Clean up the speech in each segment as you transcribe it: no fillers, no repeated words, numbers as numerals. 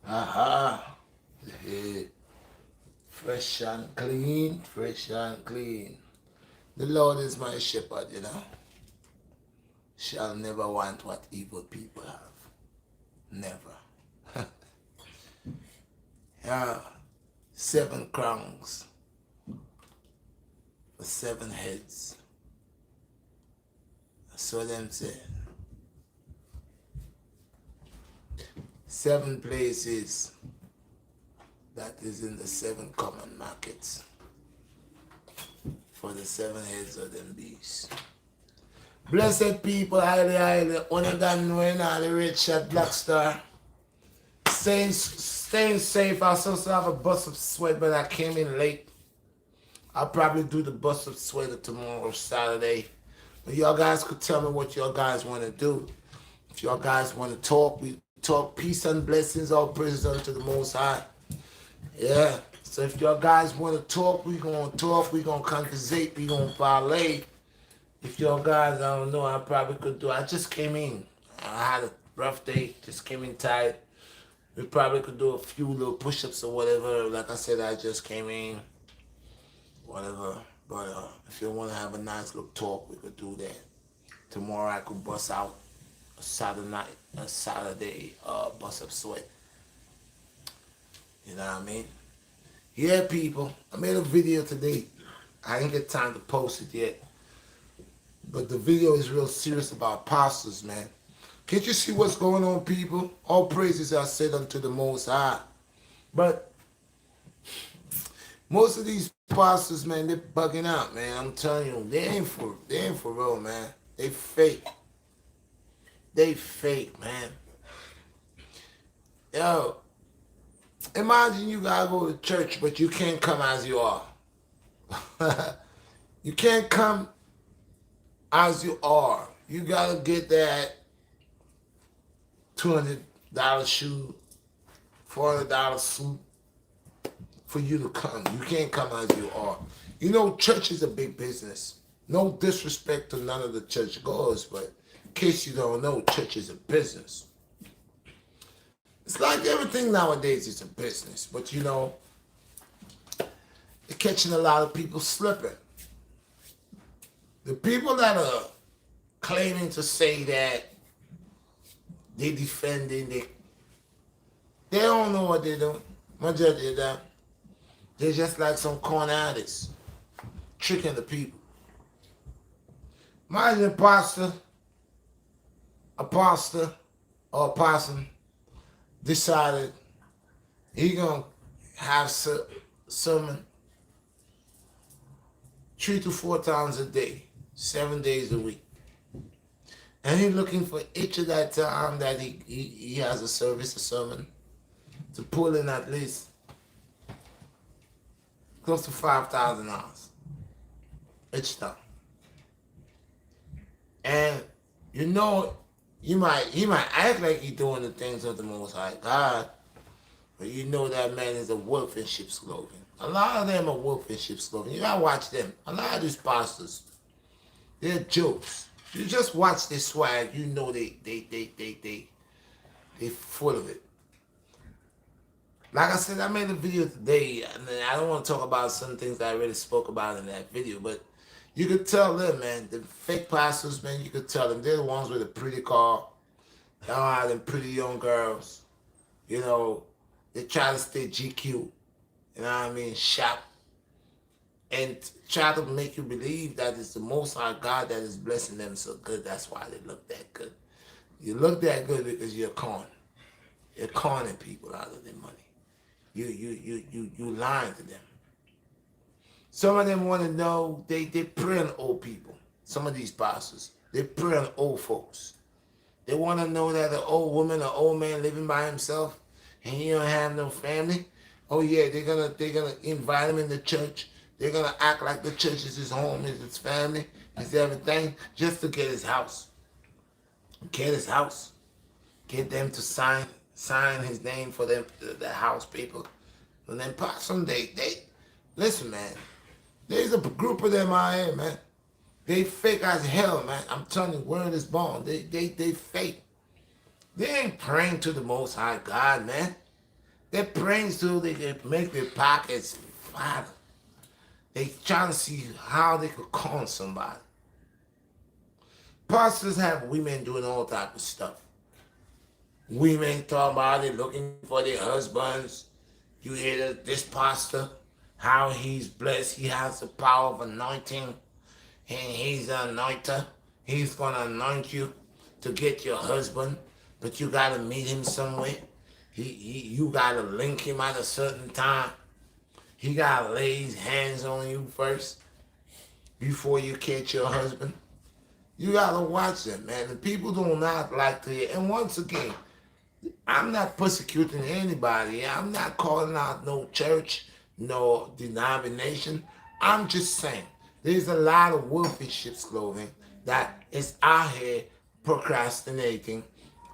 Aha. Yeah. Fresh and clean, fresh and clean. The Lord is my shepherd, you know. Shall never want what evil people have. Never. Yeah. 7 crowns for 7 heads. So them say. 7 places that is in the 7 common markets for the 7 heads of them beasts. Blessed people, highly, highly, only God knowing all the red shot black star. Staying safe. I was supposed to have a bust of sweat, but I came in late. I'll probably do the bust of sweat tomorrow, Saturday. But y'all guys could tell me what y'all guys want to do. If y'all guys want to talk, we talk peace and blessings, all praises unto the Most High. Yeah. So if y'all guys want to talk, we going to talk. We going to conversate. We going to parlay. If y'all guys, I don't know, I probably could do. I just came in. I had a rough day. Just came in tired. We probably could do a few little push-ups or whatever. Like I said, I just came in. Whatever. But if you want to have a nice little talk, we could do that. Tomorrow I could bust out a Saturday bust up sweat. You know what I mean? Yeah, people. I made a video today. I didn't get time to post it yet. But the video is real serious about apostles, man. Can't you see what's going on, people? All praises are said unto the Most High. But most of these pastors, man, they're bugging out, man. I'm telling you, they ain't for real, man. They fake. They fake, man. Yo, imagine you gotta go to church, but you can't come as you are. You can't come as you are. You gotta get that $200 shoe, $400 suit for you to come. You can't come as you are. You know, church is a big business. No disrespect to none of the church goers, but in case you don't know, church is a business. It's like everything nowadays is a business, but you know, they're catching a lot of people slipping. The people that are claiming to say that they defending, they don't know what they're doing. Majority of them, they're just like some corn artists, tricking the people. Imagine a pastor or a person decided he gonna have sermon 3 to 4 times a day, 7 days a week. And he's looking for each of that time that he has a service, a sermon, to pull in at least close to $5,000 each time. And you know, he might act like he's doing the things of the Most High God, but you know that man is a wolf in sheep's clothing. A lot of them are wolf in sheep's clothing. You gotta watch them. A lot of these pastors, they're jokes. You just watch this swag, you know they full of it. Like I said, I made a video today, and I don't want to talk about some things that I already spoke about in that video, but you could tell them, man, the fake pastors, man, you could tell them they're the ones with a pretty car. They don't have them pretty young girls. You know, they try to stay GQ. You know what I mean? Shop. And try to make you believe that it's the Most High God that is blessing them so good. That's why they look that good. You look that good because you're con. You're conning people out of their money. You lying to them. Some of them want to know, they prey on old people. Some of these pastors, they prey on old folks. They want to know that an old woman, an old man living by himself, and he don't have no family. Oh yeah, they're gonna invite him in the church. They're gonna act like the church is his home, is his family, is everything, just to get his house. Get his house. Get them to sign his name for them, the house people. And then someday they listen, man. There's a group of them out here, man. They fake as hell, man. I'm telling you, word is born. They fake. They ain't praying to the Most High God, man. They're praying so they can make their pockets fat. They trying to see how they could con somebody. Pastors have women doing all type of stuff. Women talking about it, looking for their husbands. You hear this pastor, how he's blessed. He has the power of anointing, and he's an anointer. He's gonna anoint you to get your husband, but you gotta meet him somewhere. You gotta link him at a certain time. He gotta lay his hands on you first before you catch your husband. You gotta watch them, man. The people do not like to hear. And once again, I'm not persecuting anybody. I'm not calling out no church, no denomination. I'm just saying there's a lot of wolfish sheep's clothing that is out here procrastinating,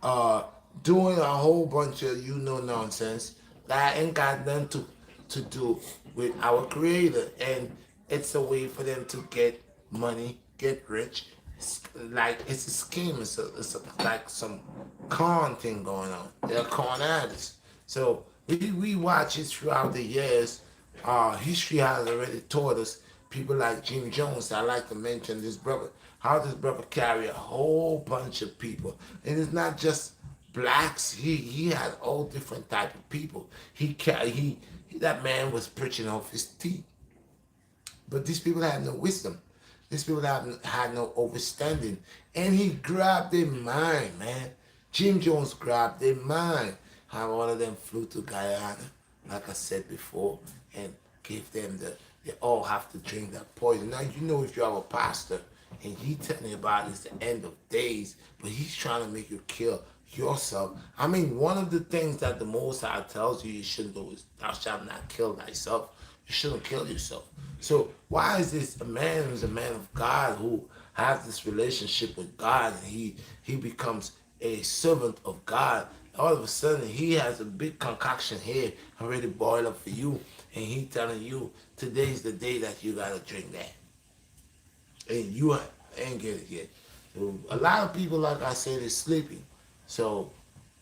uh, doing a whole bunch of nonsense that ain't got nothing to do with our creator. And it's a way for them to get money, get rich. Like it's a scheme. Like some con thing going on. They're con artists. So we watch it throughout the years. History has already taught us. People like Jim Jones. I like to mention this brother. How this brother carry a whole bunch of people, and it's not just blacks. He had all different type of people. That man was preaching off his teeth. But these people had no wisdom. These people had no understanding. And he grabbed their mind, man. Jim Jones grabbed their mind. How all of them flew to Guyana, like I said before, and gave them they all have to drink that poison. Now, you know if you have a pastor and he telling you about it's the end of days, but he's trying to make you kill yourself. I mean, one of the things that the Most High tells you shouldn't do is thou shalt not kill thyself. You shouldn't kill yourself. So why is this a man who's a man of God who has this relationship with God and he becomes a servant of God? All of a sudden he has a big concoction here already boiled up for you, and he telling you today's the day that you gotta drink that, and you ain't get it yet. So a lot of people, like I said, is sleeping. So,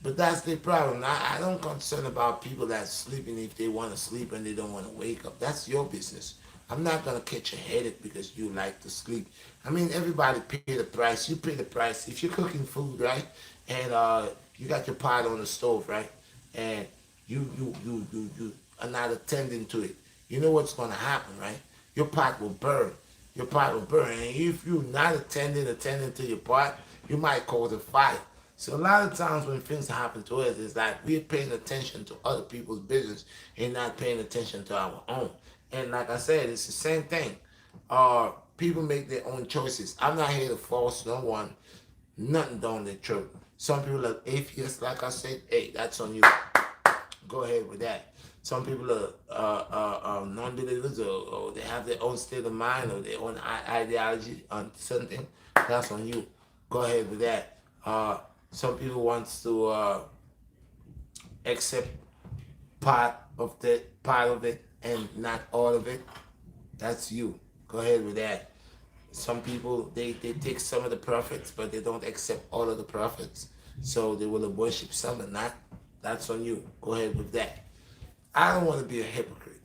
but that's their problem. I don't concern about people that's sleeping if they want to sleep and they don't want to wake up. That's your business. I'm not gonna catch a headache because you like to sleep. I mean, everybody pay the price. You pay the price if you're cooking food, right? And you got your pot on the stove, right? And you are not attending to it. You know what's gonna happen, right? Your pot will burn. Your pot will burn, and if you're not attending to your pot, you might cause a fire. So a lot of times when things happen to us, it's like we're paying attention to other people's business and not paying attention to our own. And like I said, it's the same thing. People make their own choices. I'm not here to force no one nothing down their throat. Some people are atheists, like I said. Hey, that's on you. Go ahead with that. Some people are non-believers, or they have their own state of mind or their own ideology on something. That's on you. Go ahead with that. Some people want to accept part of it, and not all of it. That's you. Go ahead with that. Some people they take some of the prophets, but they don't accept all of the prophets. So they will worship some and not. That's on you. Go ahead with that. I don't want to be a hypocrite.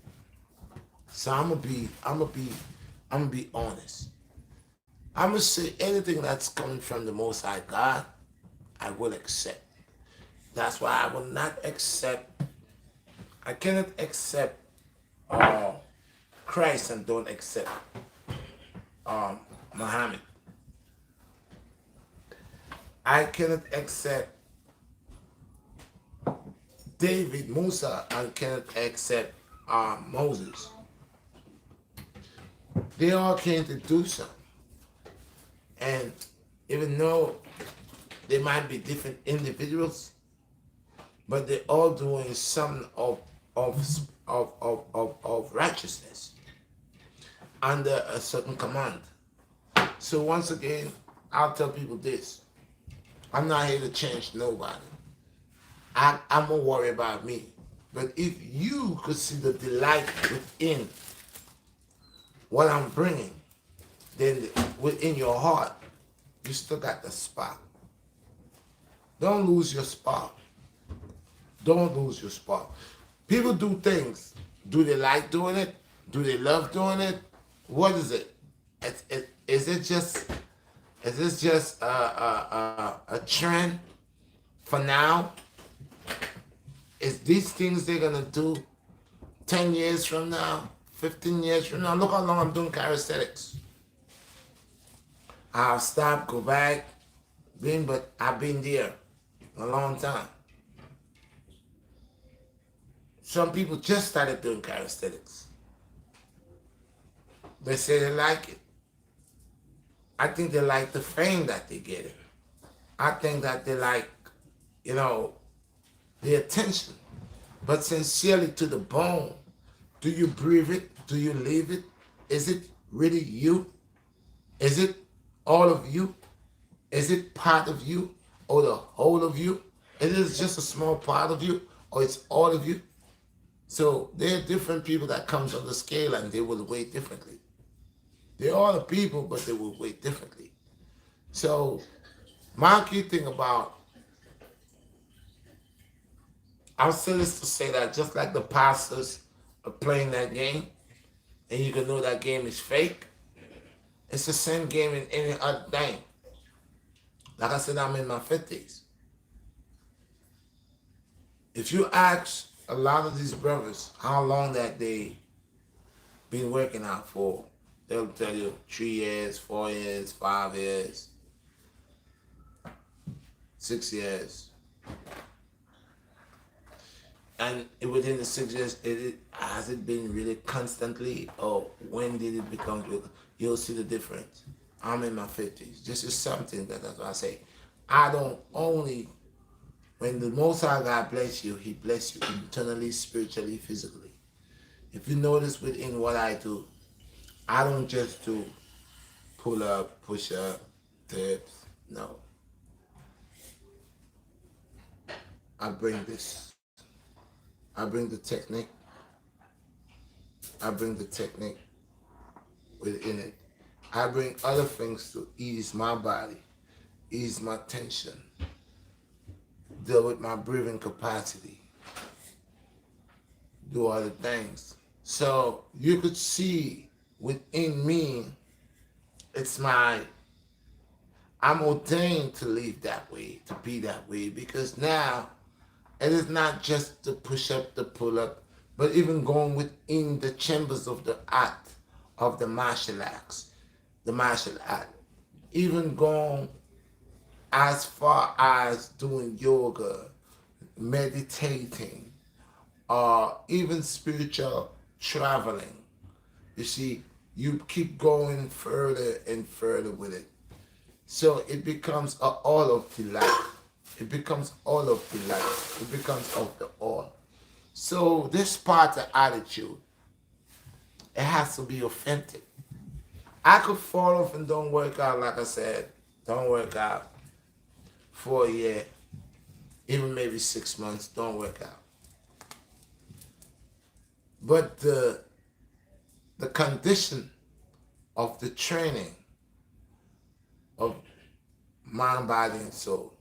So I'm gonna be honest. I'm gonna say anything that's coming from the Most High God, I will accept. That's why I will not accept. I cannot accept Christ and don't accept Muhammad. I cannot accept David, Musa, and cannot accept Moses. They all came to do something. And even though they might be different individuals, but they're all doing something of righteousness under a certain command. So once again, I'll tell people this. I'm not here to change nobody. I'm gonna worry about me. But if you could see the delight within what I'm bringing, then within your heart, you still got the spark. Don't lose your spark. Don't lose your spark. People do things. Do they like doing it? Do they love doing it? What is it? Is it just a trend for now? Is these things they're gonna do 10 years from now, 15 years from now? Look how long I'm doing calisthenics. I'll stop, go back, but I've been there a long time. Some people just started doing calisthenics. They say they like it. I think they like the fame that they get it. I think that they like, you know, the attention. But sincerely to the bone, do you breathe it? Do you live it? Is it really you? Is it all of you? Is it part of you or the whole of you? It is just a small part of you or it's all of you? So there are different people that comes on the scale and they will weigh differently. They're all the people, but they will weigh differently. So my key thing about, I'll say this to say that just like the pastors are playing that game, and you can know that game is fake, it's the same game in any other thing. Like I said, I'm in my 50s. If you ask a lot of these brothers how long that they been working out for, they'll tell you 3 years, 4 years, 5 years, 6 years. And within the 6 years, has it been really constantly, or when did it become real? You'll see the difference. I'm in my 50s. This is something that's what I say. I don't only, when the Most High God bless you, He bless you internally, spiritually, physically. If you notice within what I do, I don't just do pull up, push up, dips. No. I bring this. I bring the technique. I bring the technique within it. I bring other things to ease my body, ease my tension, deal with my breathing capacity, do other things. So you could see within me, I'm ordained to live that way, to be that way, because now it is not just to push up, to pull up, but even going within the chambers of the art of the martial arts, even going as far as doing yoga, meditating, or even spiritual traveling. You see, you keep going further and further with it. So it becomes all of the life. It becomes all of the life. It becomes of the all. So this part of attitude, it has to be authentic. I could fall off and don't work out, like I said, don't work out for a year, even maybe 6 months, don't work out. But the condition of the training of mind, body, and soul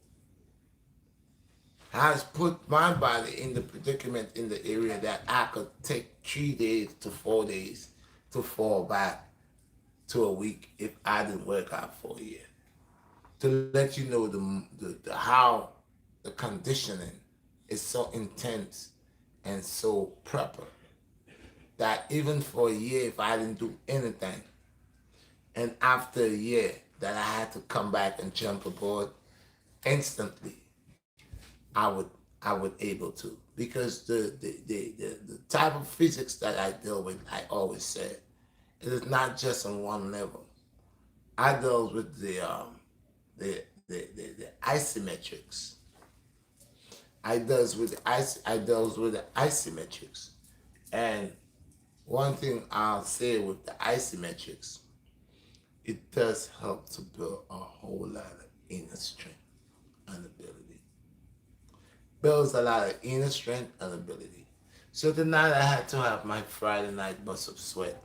has put my body in the predicament in the area that I could take 3 days to 4 days to fall back to a week if I didn't work out for a year. To let you know the how the conditioning is so intense and so proper that even for a year, if I didn't do anything, and after a year that I had to come back and jump aboard, instantly I would able to, because the type of physics that I deal with, I always said, it is not just on one level. I deal with the isometrics. I deals with the isometrics, and one thing I'll say with the isometrics, it does help to build a whole lot of inner strength and ability. Builds a lot of inner strength and ability. So tonight I had to have my Friday night bust of sweat.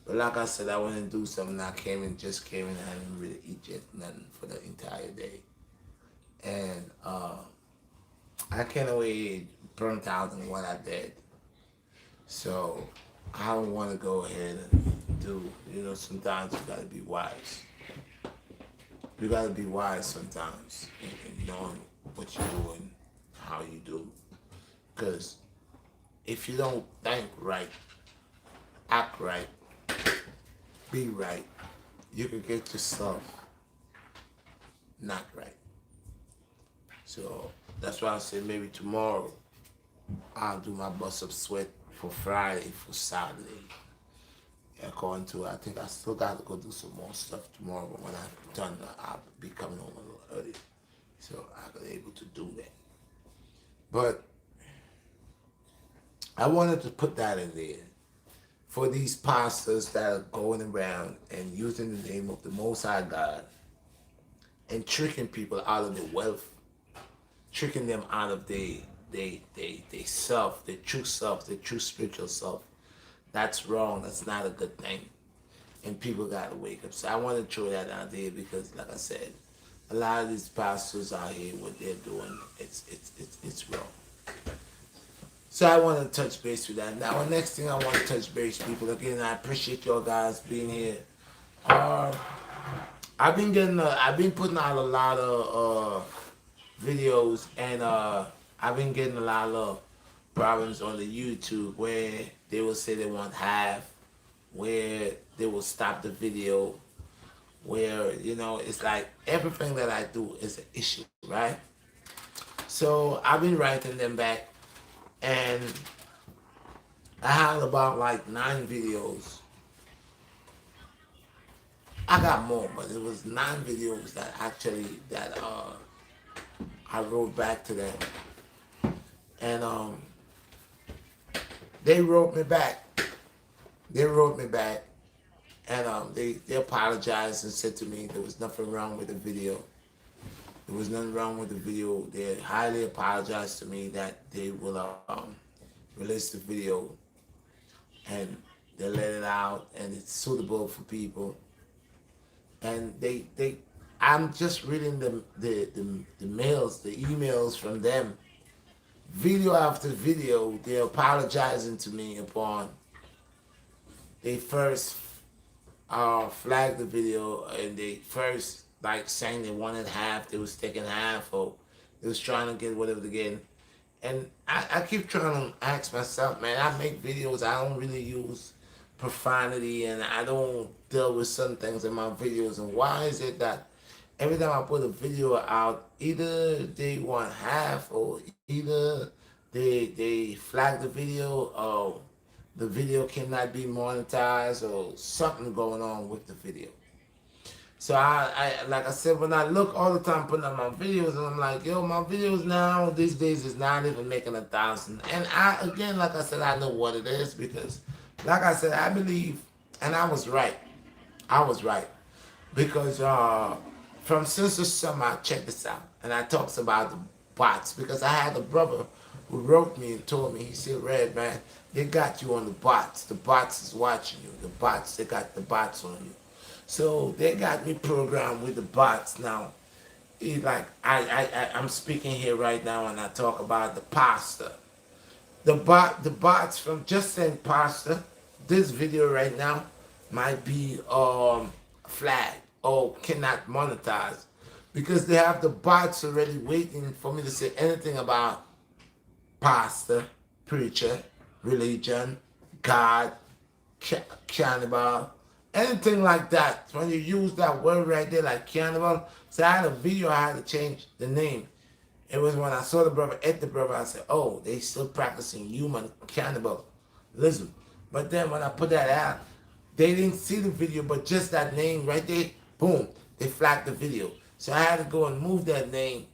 But like I said, I went and do something. I just came in and I didn't really eat yet nothing for the entire day. And I came away burnt out in what I did. So I don't want to go ahead and do, sometimes you got to be wise. You got to be wise sometimes in knowing what you do and how you do. Because if you don't think right, act right, be right, you can get yourself not right. So that's why I say maybe tomorrow I'll do my bust up sweat for Friday, for Saturday. According to, I think I still got to go do some more stuff tomorrow, but when I'm done, I'll be coming home a little early. So I'll be able to do that. But I wanted to put that in there for these pastors that are going around and using the name of the Most High God and tricking people out of their wealth, tricking them out of their self, their true spiritual self. That's wrong. That's not a good thing. And people gotta wake up. So I want to throw that out there because, like I said, a lot of these pastors out here, what they're doing, it's wrong. So I want to touch base with that. Now, the next thing I want to touch base, people. Again, I appreciate y'all guys being here. I've been putting out a lot of videos, and I've been getting a lot of problems on the YouTube where they will say they want half, where they will stop the video, where it's like everything that I do is an issue, right? So I've been writing them back, and I had about like 9 videos. I got more, but it was 9 videos that actually that I wrote back to them, and they wrote me back. They wrote me back, and they apologized and said to me there was nothing wrong with the video. There was nothing wrong with the video. They highly apologized to me that they will release the video and they let it out and it's suitable for people. And I'm just reading the mails, the emails from them, video after video. They're apologizing to me upon they first flagged the video, and they first like saying they wanted half, they was taking half, or they was trying to get whatever they get. And I keep trying to ask myself, man, I make videos, I don't really use profanity, and I don't deal with certain things in my videos. And why is it that every time I put a video out, either they want half, or either they flag the video, or the video cannot be monetized, or something going on with the video. So I like I said, when I look all the time putting up my videos, and I'm like, yo, my videos now these days is not even making 1,000. And again, like I said, I know what it is because, like I said, I believe, and I was right. I was right because from since the summer, I checked this out, and I talks about the bots because I had a brother who wrote me and told me, he said, Red, man, they got you on the bots. The bots is watching you. The bots, they got the bots on you. So they got me programmed with the bots now. Like I'm speaking here right now, and I talk about the pasta. The bots from just saying pasta. This video right now might be flagged or cannot monetize because they have the bots already waiting for me to say anything about pastor, preacher, religion, God, cannibal, anything like that. When you use that word right there, like cannibal, so I had a video I had to change the name. It was when I saw the brother at the brother, I said, oh, they still practicing human cannibalism. But then when I put that out, they didn't see the video, but just that name right there, boom, they flagged the video. So I had to go and move that name,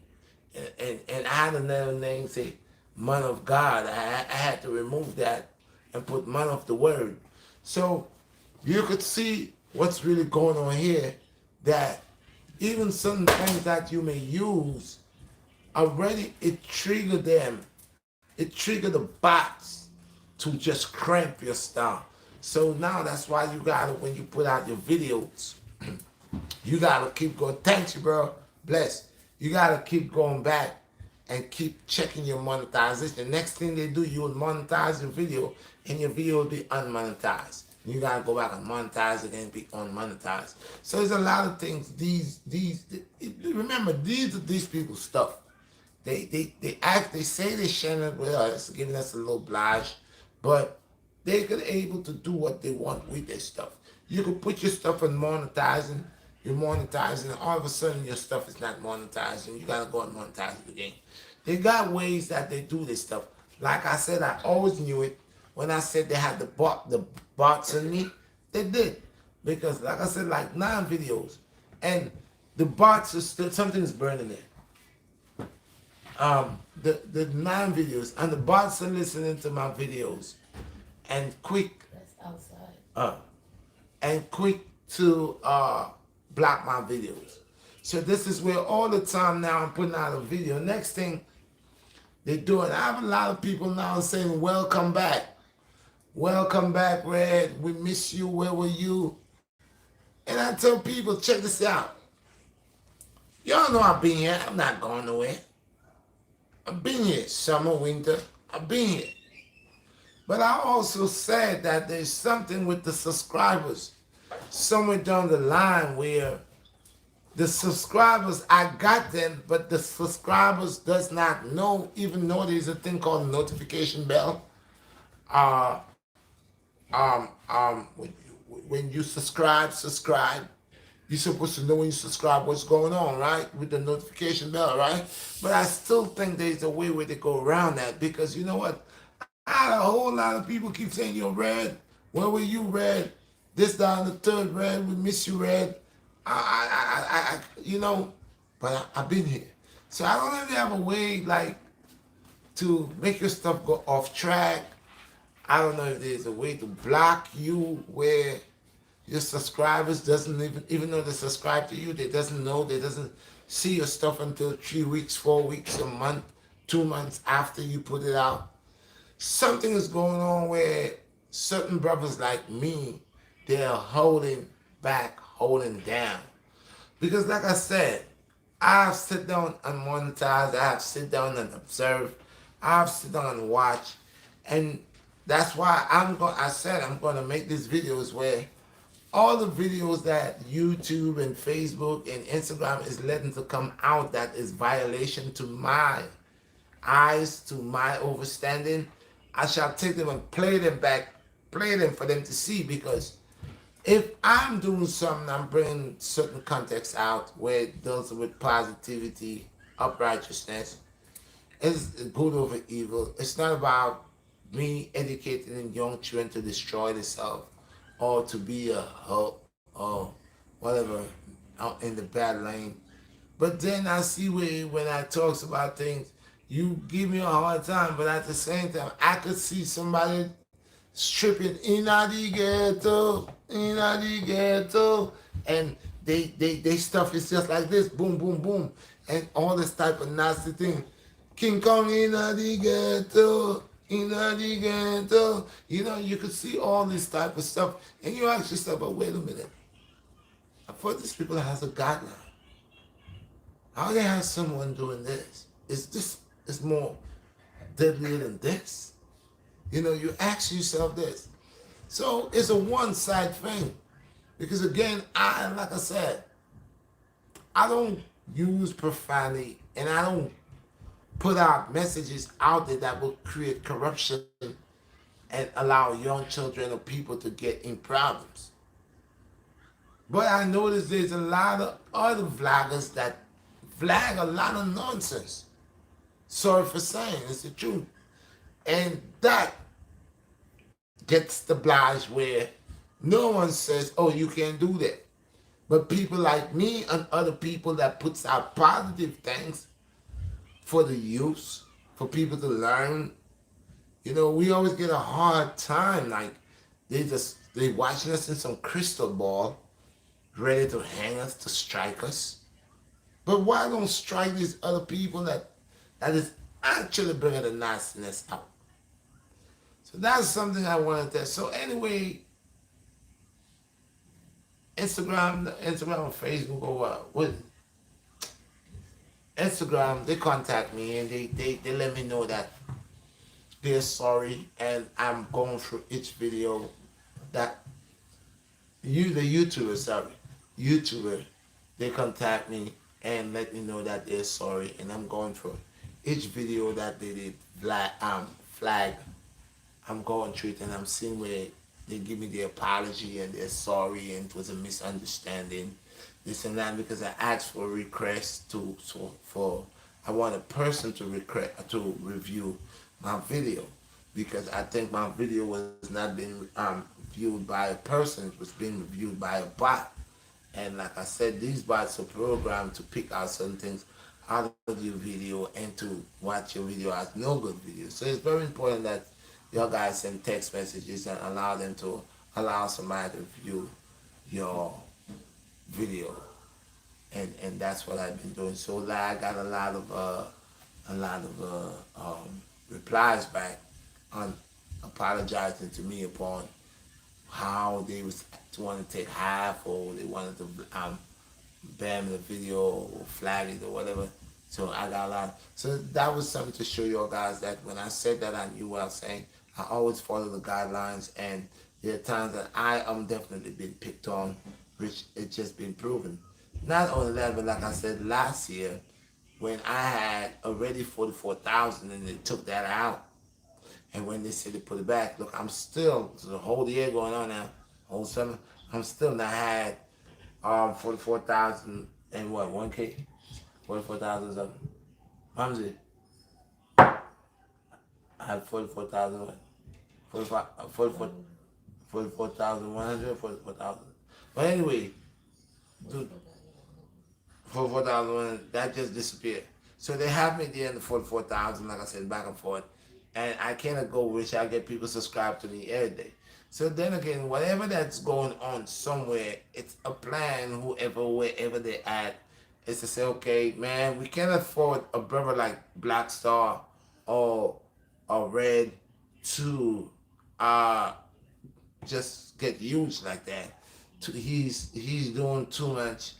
and I had another name, say, Man of God. I had to remove that and put Man of the Word. So you could see what's really going on here, that even certain things that you may use, already it triggered them. It triggered the bots to just cramp your style. So now that's why you gotta, when you put out your videos, you gotta keep going. Thanks you, bro. Bless. You gotta keep going back and keep checking your monetization. The next thing they do, you will monetize your video, and your video will be unmonetized. You gotta go back and monetize again, be unmonetized. So there's a lot of things. Remember, these people's stuff. They say they're sharing it with us, giving us a little blush, but they could able to do what they want with their stuff. You could put your stuff on monetizing, you're monetizing, and all of a sudden your stuff is not monetizing. You gotta go and monetize it again. They got ways that they do this stuff. Like I said, I always knew it. When I said they had the bots in me, they did. Because like I said, like 9 videos. And the bots are still, something's burning there. The 9 videos, and the bots are listening to my videos and quick That's outside. And quick to block my videos. So this is where all the time now I'm putting out a video. Next thing they do it. I have a lot of people now saying, welcome back. Welcome back, Red. We miss you. Where were you? And I tell people, check this out. Y'all know I've been here. I'm not going nowhere. I've been here, summer, winter. I've been here. But I also said that there's something with the subscribers somewhere down the line where the subscribers, I got them, but the subscribers does not know, even though there's a thing called notification bell. Uh, when you subscribe, you're supposed to know when you subscribe what's going on, right? With the notification bell, right? But I still think there's a way where they go around that, because you know what? I had a whole lot of people keep saying, yo, Red, where were you, Red? This, down the third, Red, we miss you, Red. You know, but I've been here. So I don't really have a way, like, to make your stuff go off track. I don't know if there's a way to block you where your subscribers doesn't even though they subscribe to you, they doesn't see your stuff until 3 weeks, 4 weeks, a month, 2 months after you put it out. Something is going on where certain brothers like me, they're holding back, holding down. Because like I said, I've sit down and monetize, I've sit down and observe, I've sit down and watch, and that's why I said I'm gonna make these videos where all the videos that YouTube and Facebook and Instagram is letting to come out that is violation to my eyes, to my understanding, I shall take them and play them back, play them for them to see. Because if I'm doing something, I'm bringing certain context out where it deals with positivity, uprighteousness, it's good over evil. It's not about me educating young children to destroy themselves or to be a hoe or whatever out in the bad lane. But then I see where when I talks about things, you give me a hard time, but at the same time, I could see somebody stripping in the ghetto, and they stuff is just like this, boom, boom, boom, and all this type of nasty thing. King Kong in the ghetto, in the ghetto. You know, you could see all this type of stuff, and you ask yourself, but wait a minute. I thought these people has a guideline. How they have someone doing this? Is more deadly than this? You know, you ask yourself this. So it's a one-side thing. Because again, like I said, I don't use profanity, and I don't put out messages out there that will create corruption and allow young children or people to get in problems. But I notice there's a lot of other vloggers that vlog a lot of nonsense. Sorry for saying, it's the truth. And that gets the blige where no one says, oh, you can't do that. But people like me and other people that puts out positive things for the youth, for people to learn, you know, we always get a hard time. Like, they watching us in some crystal ball, ready to hang us, to strike us. But why don't strike these other people that is actually bringing the nastiness out? So that's something I wanted to. So anyway, Instagram or Facebook or what? Instagram, they contact me and they let me know that they're sorry, and I'm going through each video that the YouTuber, sorry, YouTuber, they contact me and let me know that they're sorry, and I'm going through each video that they did flag. I'm going through it, and I'm seeing where they give me the apology and they're sorry and it was a misunderstanding, this and that, because I asked for a request for I want a person to review my video, because I think my video was not being viewed by a person, it was being reviewed by a bot. And like I said, these bots are programmed to pick out certain things out of your video and to watch your video as no good video. So it's very important that your guys send text messages and allow them to allow somebody to view your video. And that's what I've been doing. So like, I got a lot of replies back on apologizing to me upon how they was want to take half, or they wanted to ban the video or flag it or whatever. So I got a lot. So that was something to show you guys that when I said that, I knew what I was saying. I always follow the guidelines, and there are times that I am definitely been picked on, which it's just been proven. Not only that, but like I said last year, when I had already 44,000 and they took that out, and when they said they put it back, look, I'm still, so the whole year going on now, whole summer, I'm still not had 44,000 and what, 1K? 44,000 something. Mamzi, I had 44,000, what? 44, 44, 44,100, 44,000. But anyway, dude, 44,000, that just disappeared. So they have me there in the 44,000, like I said, back and forth. And I cannot go rich. I get people subscribed to me every day. So then again, whatever that's going on somewhere, it's a plan, whoever, wherever they at, is to say, okay, man, we can't afford a brother like BlackStar or Red to just get huge like that. He's doing too much,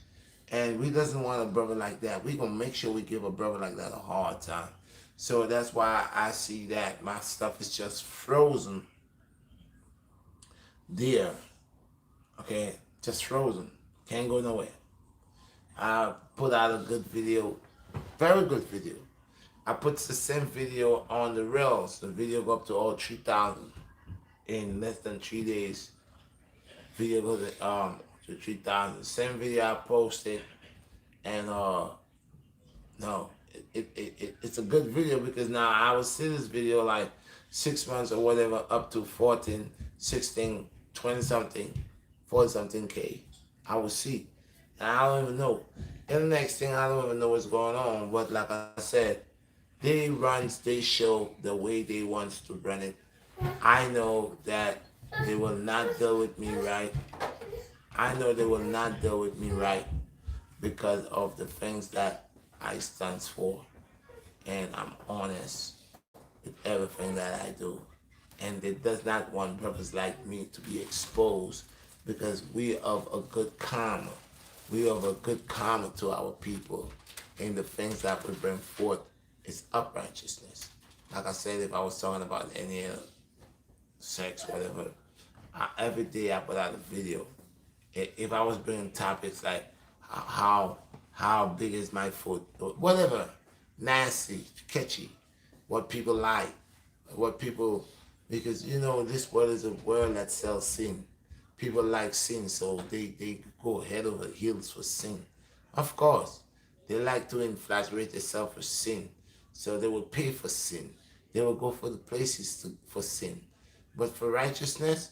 and we doesn't want a brother like that. We gonna make sure we give a brother like that a hard time. So that's why I see that my stuff is just frozen there. Okay, just frozen. Can't go nowhere. I put out a good video, very good video. I put the same video on the rails. The video go up to all 3,000 in less than 3 days. Video go to 3,000. Same video I posted, and no, it's a good video, because now I will see this video like 6 months or whatever up to 14, 16, 20 something, 40 something K. I will see. And I don't even know. And the next thing, I don't even know what's going on. But like I said, they show the way they want to run it. I know that they will not deal with me right. I know they will not deal with me right because of the things that I stand for. And I'm honest with everything that I do. And it does not want brothers like me to be exposed, because we of a good karma. We of a good karma to our people. And the things that we bring forth is uprighteousness. Like I said, if I was talking about any sex, whatever, every day I put out a video. If I was bringing topics like how big is my foot, or whatever, nasty, catchy, what people like, what people, because this world is a world that sells sin. People like sin, so they go head over heels for sin. Of course, they like to inflatorate themselves for sin, so they will pay for sin. They will go for the places for sin. But for righteousness,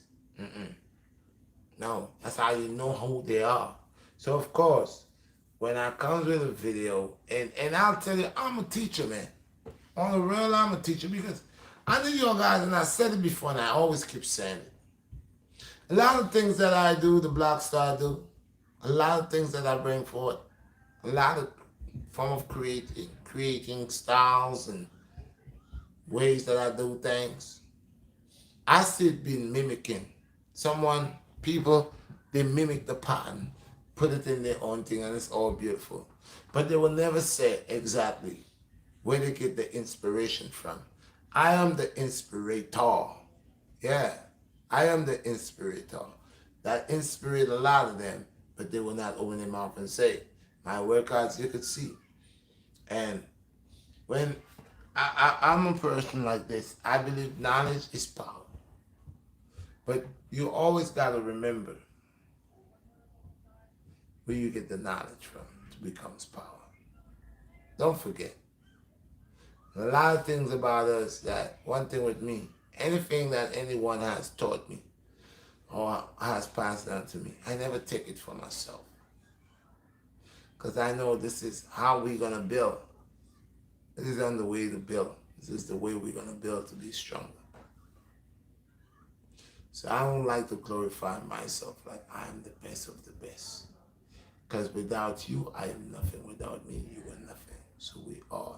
no, that's how you know who they are. So of course, when I come with a video, and I'll tell you, I'm a teacher, man. On the real, I'm a teacher, because I know you guys, and I said it before, and I always keep saying it. A lot of things that I do, the BlackStar do. A lot of things that I bring forth. A lot of form of creating styles and ways that I do things. I see it being mimicking. People, they mimic the pattern, put it in their own thing, and it's all beautiful. But they will never say exactly where they get the inspiration from. I am the inspirator. Yeah, I am the inspirator. That inspired a lot of them, but they will not open their mouth and say, my workouts you could see. And when I'm a person like this, I believe knowledge is power. But you always got to remember where you get the knowledge from to becomes power. Don't forget. A lot of things about us that, one thing with me, anything that anyone has taught me or has passed down to me, I never take it for myself. Because I know this is how we're going to build. This is on the way to build. This is the way we're going to build to be stronger. So I don't like to glorify myself like I am the best of the best. Because without you, I am nothing. Without me, you are nothing. So we are.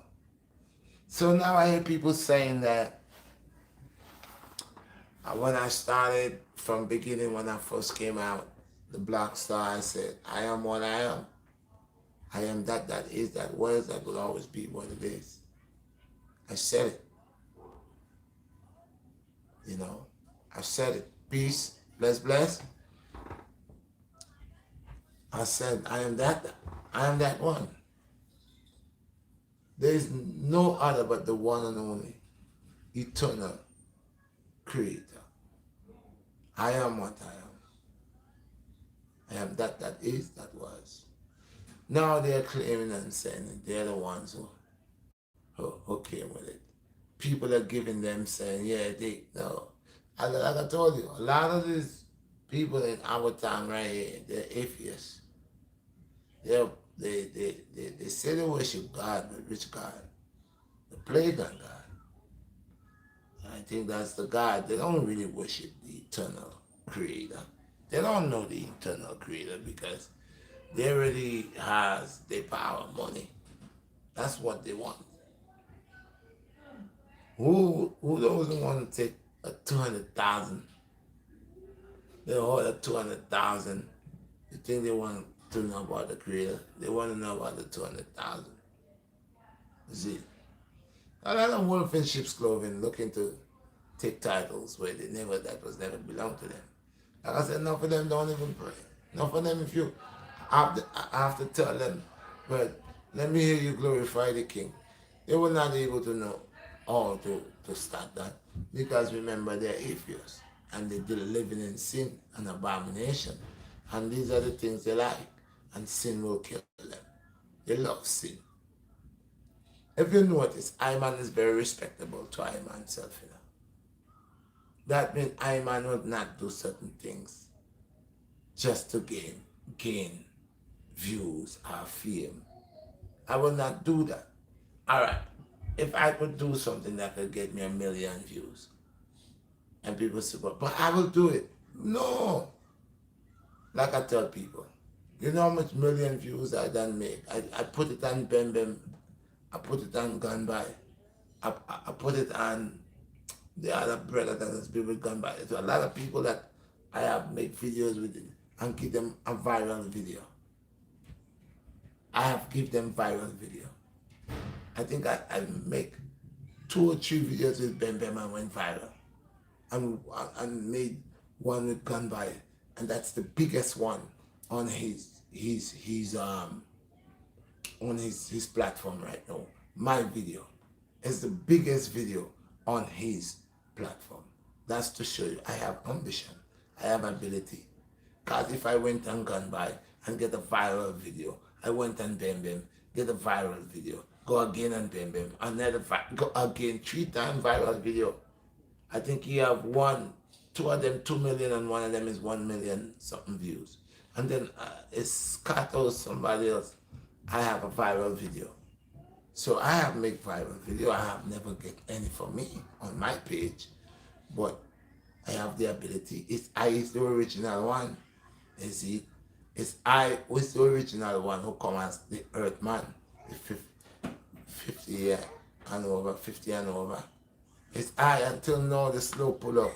So now I hear people saying that when I started from beginning, when I first came out, the BlackStar, I said, I am what I am. I am that is, that was, that will always be what it is. I said it. You know, I said it. Peace, bless. I said, I am that one. There is no other but the one and only eternal creator. I am what I am. I am that is, that was. Now they're claiming and saying that they're the ones who came with it. People are giving them saying, yeah, no. Like I told you, a lot of these people in our town right here, they're atheists. They say they worship God, but which God? The pagan God. And I think that's the God. They don't really worship the eternal creator. They don't know the eternal creator because they already has their power, money. That's what they want. Who doesn't want to take a 200,000? They hold a 200,000. You think they want to know about the creator? They want to know about the 200,000. See, a lot of wolf in sheep's clothing looking to take titles where that was never belonged to them. Like I said, enough of them don't even pray. Enough of them, if you I have to tell them, but let me hear you glorify the King. They were not able to know how to start that because remember they're atheists and they're living in sin and abomination. And these are the things they like. And sin will kill them. They love sin. If you notice, Iman is very respectable to Iman self. You know? That means Iman would not do certain things just to gain views or fame. I will not do that. All right. If I could do something that could get me 1 million views, and people say, but I will do it. No. Like I tell people, you know how much million views I done make? I put it on Bem Bem. I put it on Gone By. I put it on the other brother that has been with Gone By. So a lot of people that I have made videos with it and give them a viral video. I have give them viral video. I think I make 2 or 3 videos with Bem Bem and went viral. And made one with Gone By. And that's the biggest one on his platform right now. My video is the biggest video on his platform. That's to show you I have ambition, I have ability. Because if I went and Gone By and get a viral video, I went and Bem Bem, get a viral video, go again and Bem Bem, another go again 3 times viral video. I think you have 2 of them 2 million and one of them is 1 million something views. And then it's Scott or somebody else. I have a viral video. So I have made viral video. I have never get any for me on my page, but I have the ability. I is the original one. You see, it's I was the original one who come as the Earth Man, the 50 year and over, 50 and over. It's I until now the slow pull up.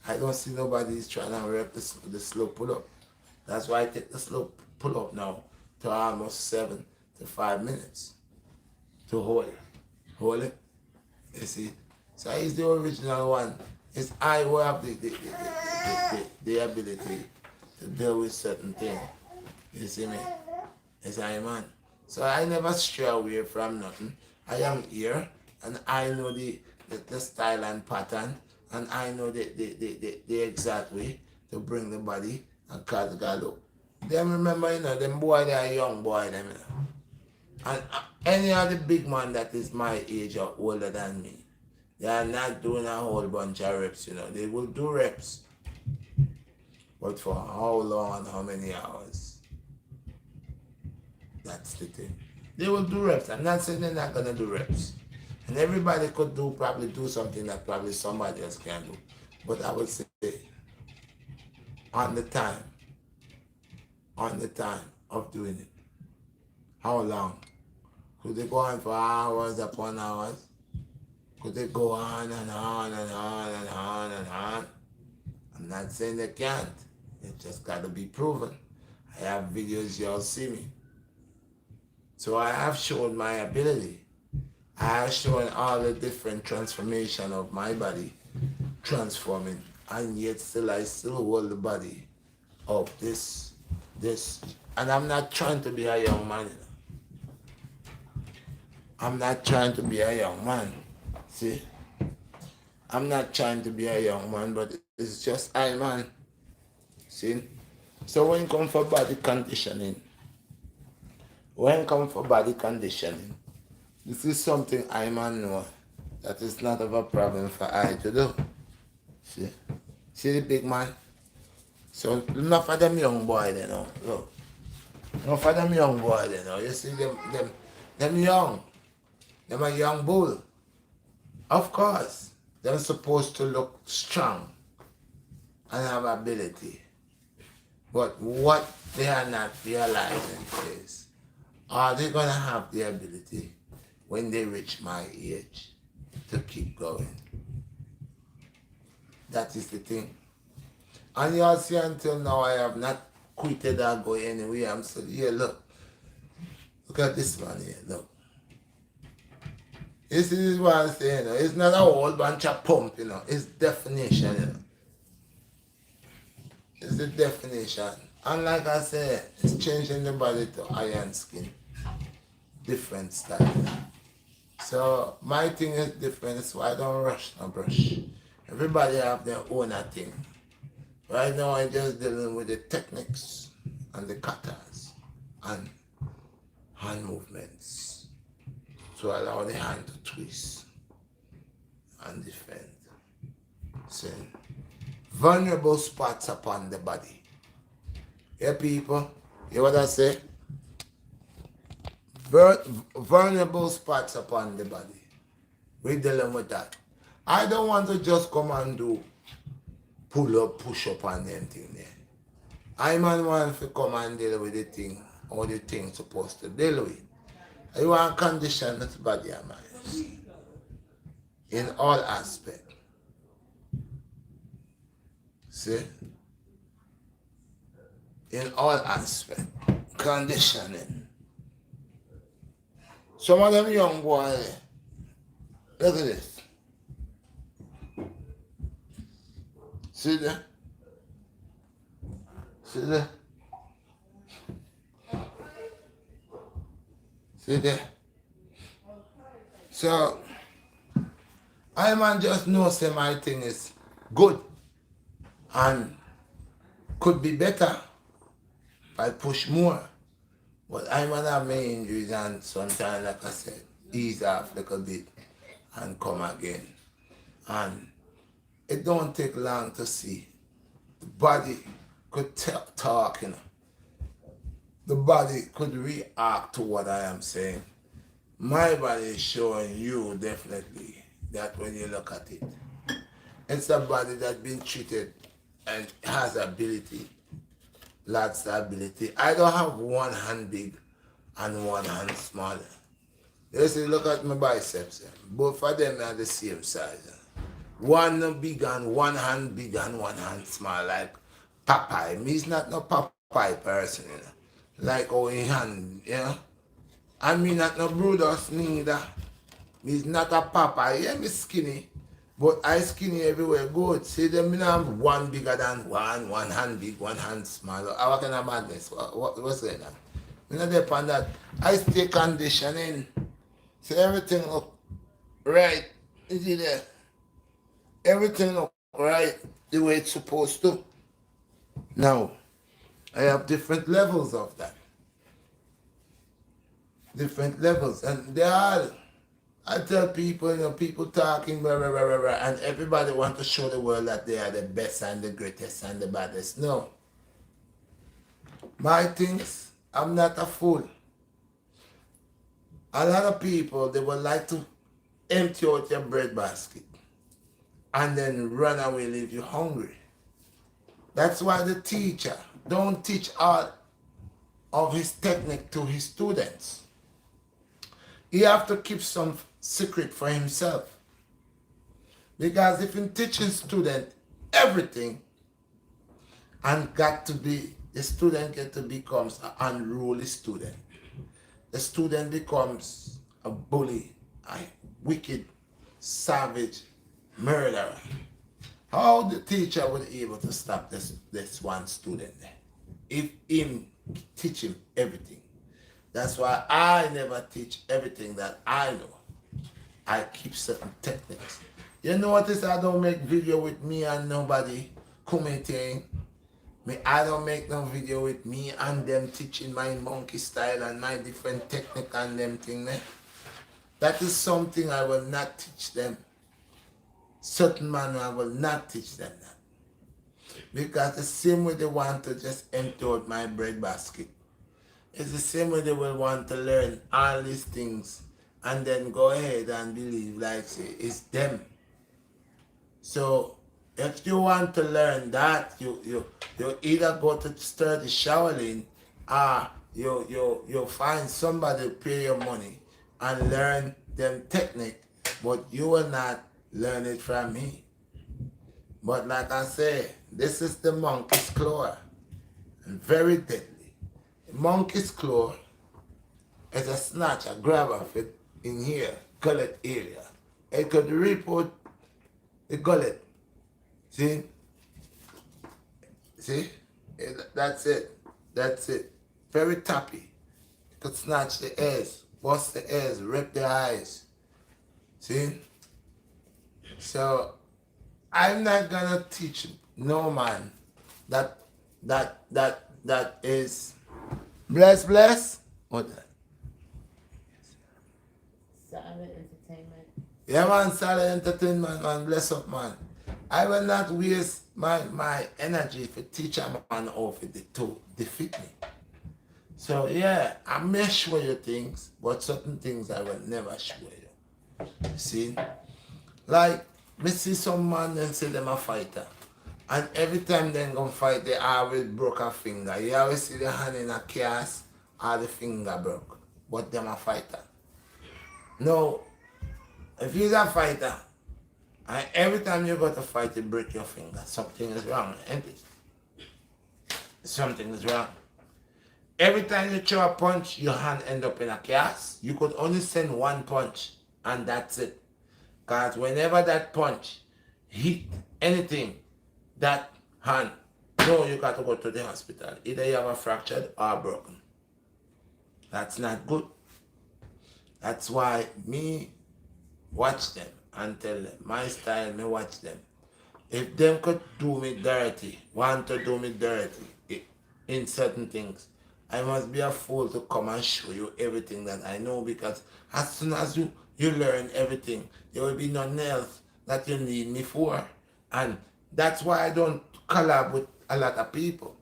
I don't see nobody is trying to rep the slow pull up. That's why I take the slow pull up now to almost 7 to 5 minutes to hold it. Hold it. You see? So he's the original one. It's I who have the ability to deal with certain things. You see me? It's I man. So I never stray away from nothing. I am here and I know the style and pattern and I know the exact way to bring the body and cause God up. Them remember, them boy, they are young boy, them, And any of the big man that is my age or older than me, they are not doing a whole bunch of reps, They will do reps. But for how long and how many hours? That's the thing. They will do reps. I'm not saying they're not going to do reps. And everybody could probably do something that probably somebody else can do. But I would say, on the time of doing it, how long? Could they go on for hours upon hours? Could they go on and on and on and on and on? I'm not saying they can't. It just got to be proven. I have videos, y'all see me. So I have shown my ability. I have shown all the different transformation of my body transforming, and yet still I still hold the body of this. And I'm not trying to be a young man. I'm not trying to be a young man. See? I'm not trying to be a young man, but it's just I man. See? So when it comes for body conditioning, this is something I man know that is not of a problem for I to do. See the big man? So enough of them young boy they know. Look. Enough of them young boy they know. You see them young. Them a young bull. Of course, they're supposed to look strong and have ability. But what they are not realizing is, are they going to have the ability when they reach my age to keep going? That is the thing. And you'll see until now I have not quitted or go anywhere. I'm still here, look at this one here, look. This is what I'm saying, It's not a whole bunch of pump, It's definition, It's the definition. And like I said, it's changing the body to iron skin. Different style. So my thing is different, so I don't rush no brush. Everybody have their own thing. Right now I'm just dealing with the techniques and the katas and hand movements to allow the hand to twist and defend. So, vulnerable spots upon the body. Yeah, people? Hear what I say? Vulnerable spots upon the body. We're dealing with that. I don't want to just come and do pull up, push up and anything there. I man want to come and deal with the thing, or the thing supposed to deal with. I want to condition the body and mind in all aspects. See? In all aspects. Conditioning. Some of them young boys, look at this. See that? See that? See that? So, I man just know say my thing is good and could be better if I push more. But I man have my injuries and sometimes, like I said, ease off a little bit and come again. And it don't take long to see. The body could talk, The body could react to what I am saying. My body is showing you definitely that when you look at it. It's a body that's been treated and has ability, lots of ability. I don't have one hand big and one hand small. You see, look at my biceps. Both of them are the same size. One big and one hand big and one hand small, like Popeye. Me's not no Popeye person, Like how in hand, And me not no Brutus neither. Me's not a Popeye. Yeah, me skinny. But I skinny everywhere good. See them you know one bigger than one hand big, one hand small. How kind of madness? What's that? You know depend that. I stay conditioning. So everything look right. You see there? Everything look right the way it's supposed to. Now, I have different levels of that. Different levels. And they are I tell people, people talking, blah, blah, blah, blah, blah, and everybody want to show the world that they are the best and the greatest and the baddest. No. My things, I'm not a fool. A lot of people, they would like to empty out your bread basket and then run away, leave you hungry. That's why the teacher don't teach all of his technique to his students. He have to keep some secret for himself. Because if you teaching student everything and got to be, the student get to becomes an unruly student. The student becomes a bully, a wicked, savage, murderer. How the teacher would be able to stop this one student if him teach him everything? That's why I never teach everything that I know. I keep certain techniques. You notice I don't make video with me and nobody commenting. I don't make no video with me and them teaching my monkey style and my different technique and them thing. That is something I will not teach them. Certain man I will not teach them that. Because the same way they want to just empty out my bread basket, it's the same way they will want to learn all these things and then go ahead and believe like say it's them. So if you want to learn that, you either go to study Shaolin or you find somebody to pay your money and learn them technique, but you will not learn it from me. But like I say, this is the monkey's claw, and very deadly. Monkey's claw is a snatch, a grab of it in here, gullet area. It could rip out the gullet. See? See? That's it. That's it. Very tappy. It could snatch the ears, bust the ears, rip the eyes. See? So I'm not gonna teach no man that is bless. What that? Silent entertainment. Yeah man, silent entertainment man, bless up man. I will not waste my energy to teach a man off it to defeat me. So yeah, I may show you things, but certain things I will never show you. See? Like, me see some man and say them a fighter. And every time they go fight, they always broke a finger. You always see the hand in a cast or the finger broke. But them a fighter. No, if he's a fighter, and every time you go to fight, you break your finger, something is wrong, ain't it? Something is wrong. Every time you throw a punch, your hand end up in a cast. You could only send one punch, and that's it. Because whenever that punch hit anything, that hand, no, you got to go to the hospital. Either you have a fractured or broken. That's not good. That's why me watch them and tell them, my style, me watch them. If them could do me dirty, want to do me dirty in certain things, I must be a fool to come and show you everything that I know, because as soon as you learn everything, there will be nothing else that you need me for. And that's why I don't collab with a lot of people.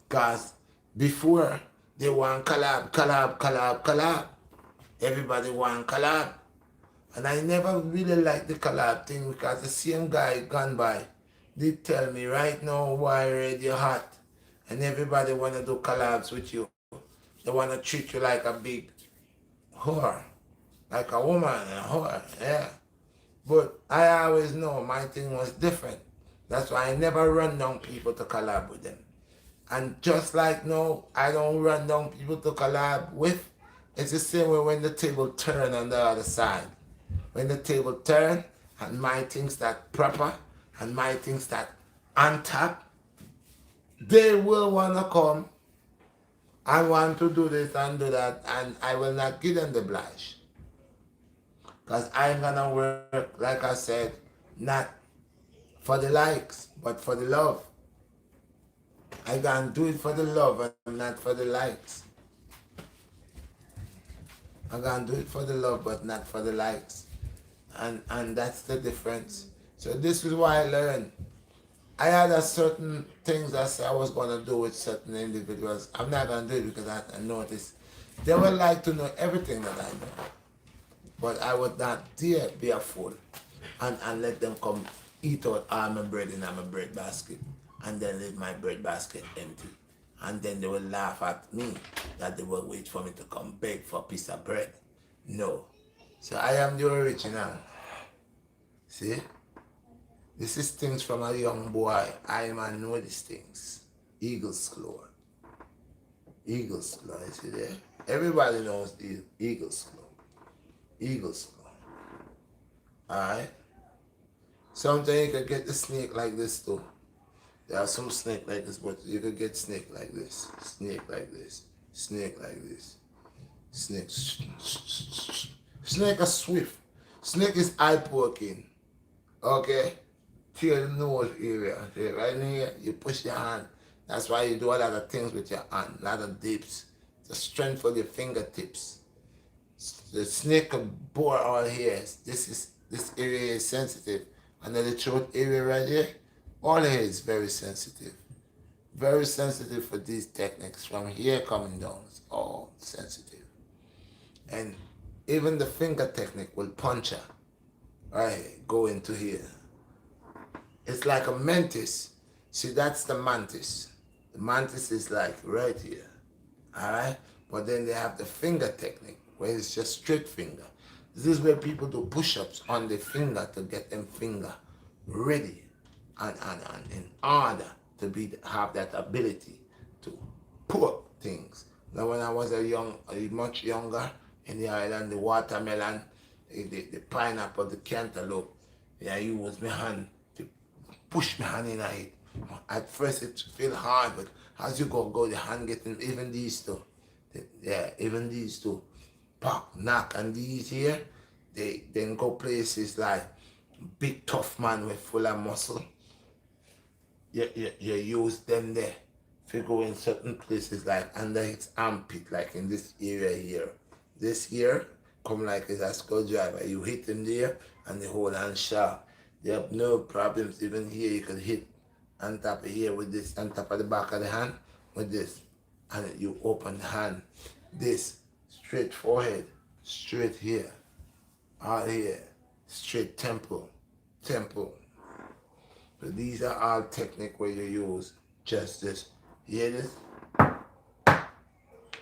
Because before, they want collab. Everybody want collab. And I never really liked the collab thing, because the same guy gone by did tell me right now why radio hot and everybody want to do collabs with you. They want to treat you like a big whore, like a woman, a whore, yeah. But I always know my thing was different. That's why I never run down people to collab with them. And just like no, I don't run down people to collab with. It's the same way when the table turn on the other side. When the table turn and my things that proper, and my things that on top, they will wanna come and want to do this and do that, and I will not give them the blush. Because I'm gonna work, like I said, not for the likes, but for the love. I gonna do it for the love and not for the likes. I gonna do it for the love, but not for the likes. And that's the difference. So this is why I learned. I had a certain things I said I was gonna do with certain individuals. I'm not gonna do it because I noticed they would like to know everything that I know. But I would not dare be a fool and let them come eat out all my bread in my bread basket and then leave my bread basket empty. And then they will laugh at me that they will wait for me to come beg for a piece of bread. No. So I am the original. See? This is things from a young boy. I man know these things. Eagle's claw. Eagle's claw, you see there? Everybody knows the eagle's claw. Eagle's claw. Alright? Sometimes you can get the snake like this too. There are some snake like this, but you could get snake like this. Snake like this. Snake like this. Snake. Snake is swift. Snake is eye poking. Okay? Tear the nose area. See, right in here, you push your hand. That's why you do a lot of things with your hand. A lot of dips. To strengthen your fingertips. The snake can bore all hairs. This area is sensitive. Under the throat area right here, all hair is very sensitive. Very sensitive for these techniques. From here coming down, it's all sensitive. And even the finger technique will puncture. Right, go into here. It's like a mantis. See, that's the mantis. The mantis is like right here. Alright? But then they have the finger technique, where it's just straight finger. This is where people do push-ups on the finger to get them finger ready and in order to have that ability to put things. Now when I was much younger, in the island, the watermelon, the pineapple, the cantaloupe, I use my hand to push my hand in it. At first it feel hard, but as you go, the hand getting, even these two, even these two, pop, knock, and these here, they then go places like big tough man with full of muscle. You use them there. If you go in certain places like under its armpit, like in this area here, this here come like it's a screwdriver. You hit them there and they hold on sharp. They have no problems. Even here you could hit on top of here with this, on top of the back of the hand with this. And you open the hand. This, straight forehead, straight here, out here, straight temple. So these are all technique where you use just this. You hear this?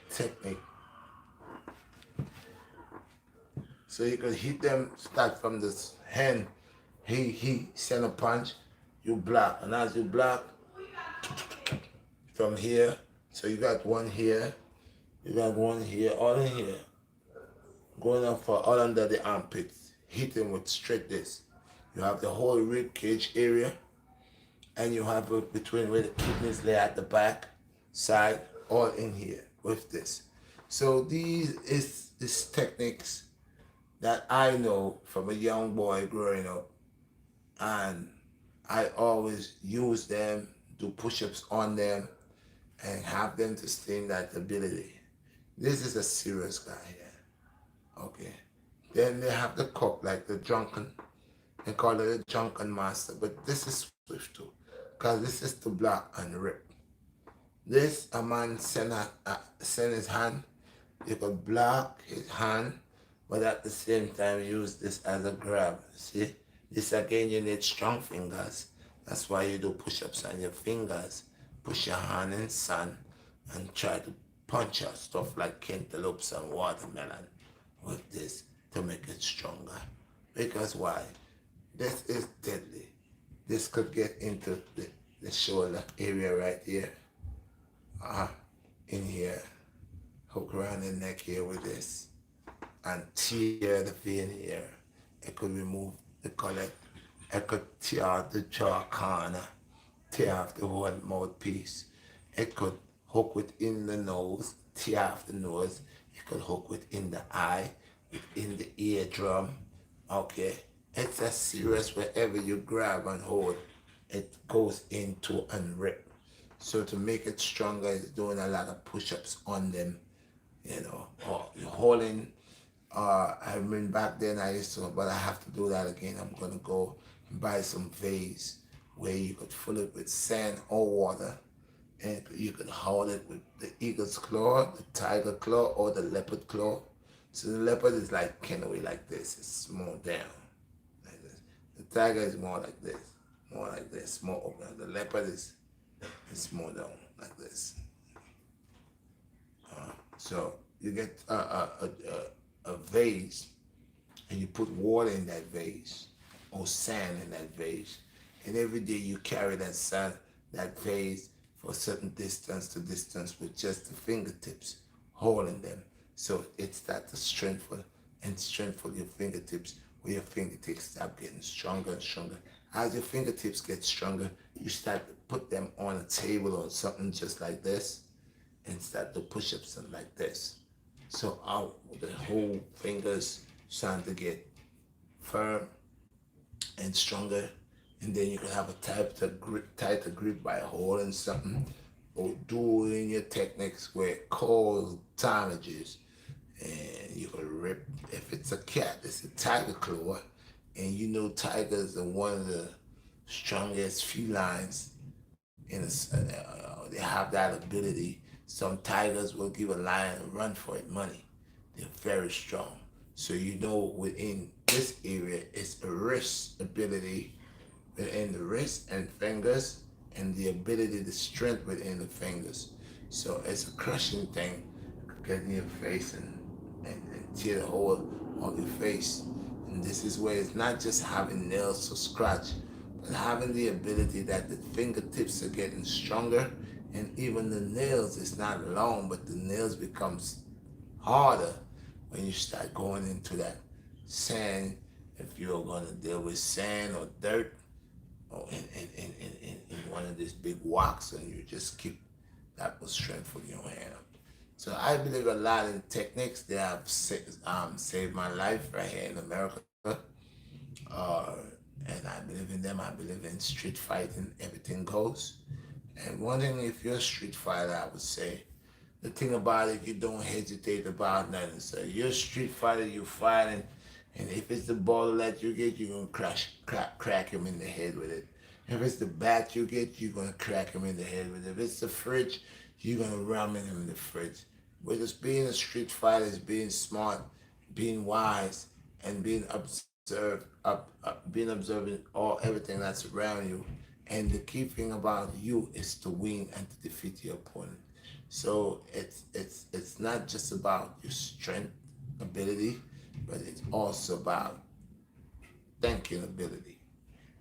Technique. So you could hit them, start from this hand. He send a punch, you block. And as you block, from here, so you got one here, you got one here, all in here. Going up for all under the armpits. Hit him with straight this. You have the whole rib cage area, and you have it between where the kidneys lay at the back, side, all in here with this. So these techniques that I know from a young boy growing up, and I always use them, do push-ups on them, and have them to stay in that ability. This is a serious guy here. Okay. Then they have the cup, like the drunken. They call it a drunken master, but this is swift too, because this is to block and rip. This, a man send his hand. You could block his hand, but at the same time use this as a grab. See? This again, you need strong fingers. That's why you do push-ups on your fingers. Push your hand in sun and try to punch out stuff like cantaloupes and watermelon with this to make it stronger. Because why? This is deadly. This could get into the shoulder area right here. In here. Hook around the neck here with this. And tear the vein here. It could remove they call it. It could tear out the jaw corner, tear off the whole mouthpiece. It could hook within the nose, tear off the nose. It could hook within the eye, within the eardrum. Okay, it's a serious wherever you grab and hold, it goes into and rip. So to make it stronger is doing a lot of push-ups on them, or holding. I mean, back then I used to, but I have to do that again. I'm gonna go and buy some vase where you could fill it with sand or water, and you could hold it with the eagle's claw, the tiger claw, or the leopard claw. So the leopard is like kind of way like this. It's more down, like this. The tiger is more like this, more open. The leopard is more down, like this. So you get a vase and you put water in that vase or sand in that vase, and every day you carry that sand, that vase for a certain distance to distance with just the fingertips holding them. So it's that the strengthful your fingertips, where your fingertips start getting stronger and stronger. As your fingertips get stronger, you start to put them on a table or something just like this, and start to push up something like this. So out the whole fingers starting to get firm and stronger, and then you can have a tighter grip by holding something or doing your techniques where it calls damages, and you can rip. If it's a cat, it's a tiger claw, and tigers are one of the strongest felines they have that ability. Some tigers will give a lion a run for it money. They're very strong. So within this area, it's a wrist ability within the wrist and fingers, and the ability to strength within the fingers. So it's a crushing thing, getting your face and tear the whole of your face. And this is where it's not just having nails to scratch, but having the ability that the fingertips are getting stronger, and even the nails is not long, but the nails becomes harder when you start going into that sand. If you're gonna deal with sand or dirt, or in one of these big rocks, and you just keep that will strengthen your hand. So I believe a lot in techniques that have saved my life right here in America. Uh, and I believe in them. I believe in street fighting. Everything goes. And one thing, if you're a street fighter, I would say, the thing about it, you don't hesitate about nothing. So you're a street fighter, you're fighting, and if it's the ball that you get, you're gonna crack him in the head with it. If it's the bat you get, you're gonna crack him in the head with it. If it's the fridge, you're gonna ram him in the fridge. But just being a street fighter is being smart, being wise, and being observing all everything that's around you. And the key thing about you is to win and to defeat your opponent. So it's not just about your strength ability, but it's also about thinking ability.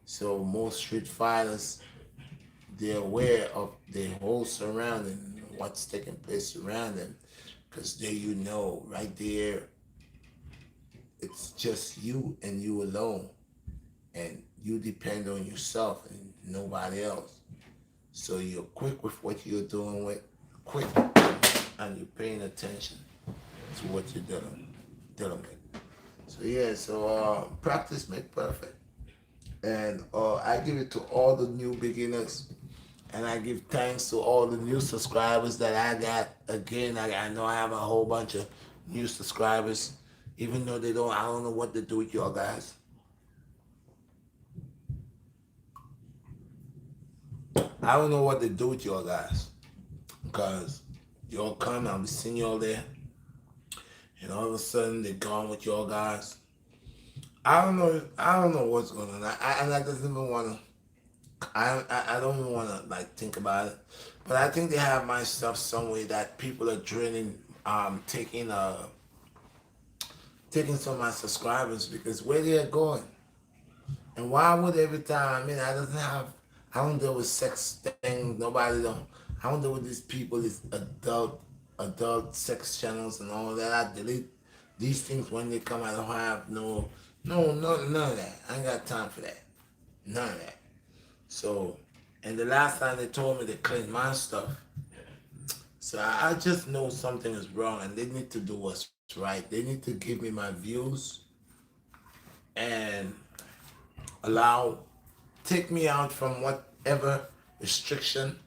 So most street fighters, they're aware of their whole surrounding, what's taking place around them, because there right there, it's just you and you alone, and you depend on yourself and nobody else. So you're quick with what you're doing with, quick, and you're paying attention to what you're dealing with. So yeah, practice make perfect, and I give it to all the new beginners, and I give thanks to all the new subscribers that I got. Again, I know I have a whole bunch of new subscribers, even though I don't know what to do with y'all guys. I don't know what to do with y'all guys, because y'all come, I'll be seeing y'all there, and all of a sudden they're gone with y'all guys. I don't know. I don't know what's going on. I doesn't even want to. I don't even want to like think about it, but I think they have my stuff somewhere that people are drilling, taking some of my subscribers, because where they're going, and why would every time? I mean, I don't deal with sex things. Nobody don't. I don't deal with these people, these adult sex channels and all that. I delete These things when they come, I don't have none of that. I ain't got time for that. None of that. So, and the last time they told me to clean my stuff, so I just know something is wrong, and they need to do what's right. They need to give me my views and allow take me out from whatever restriction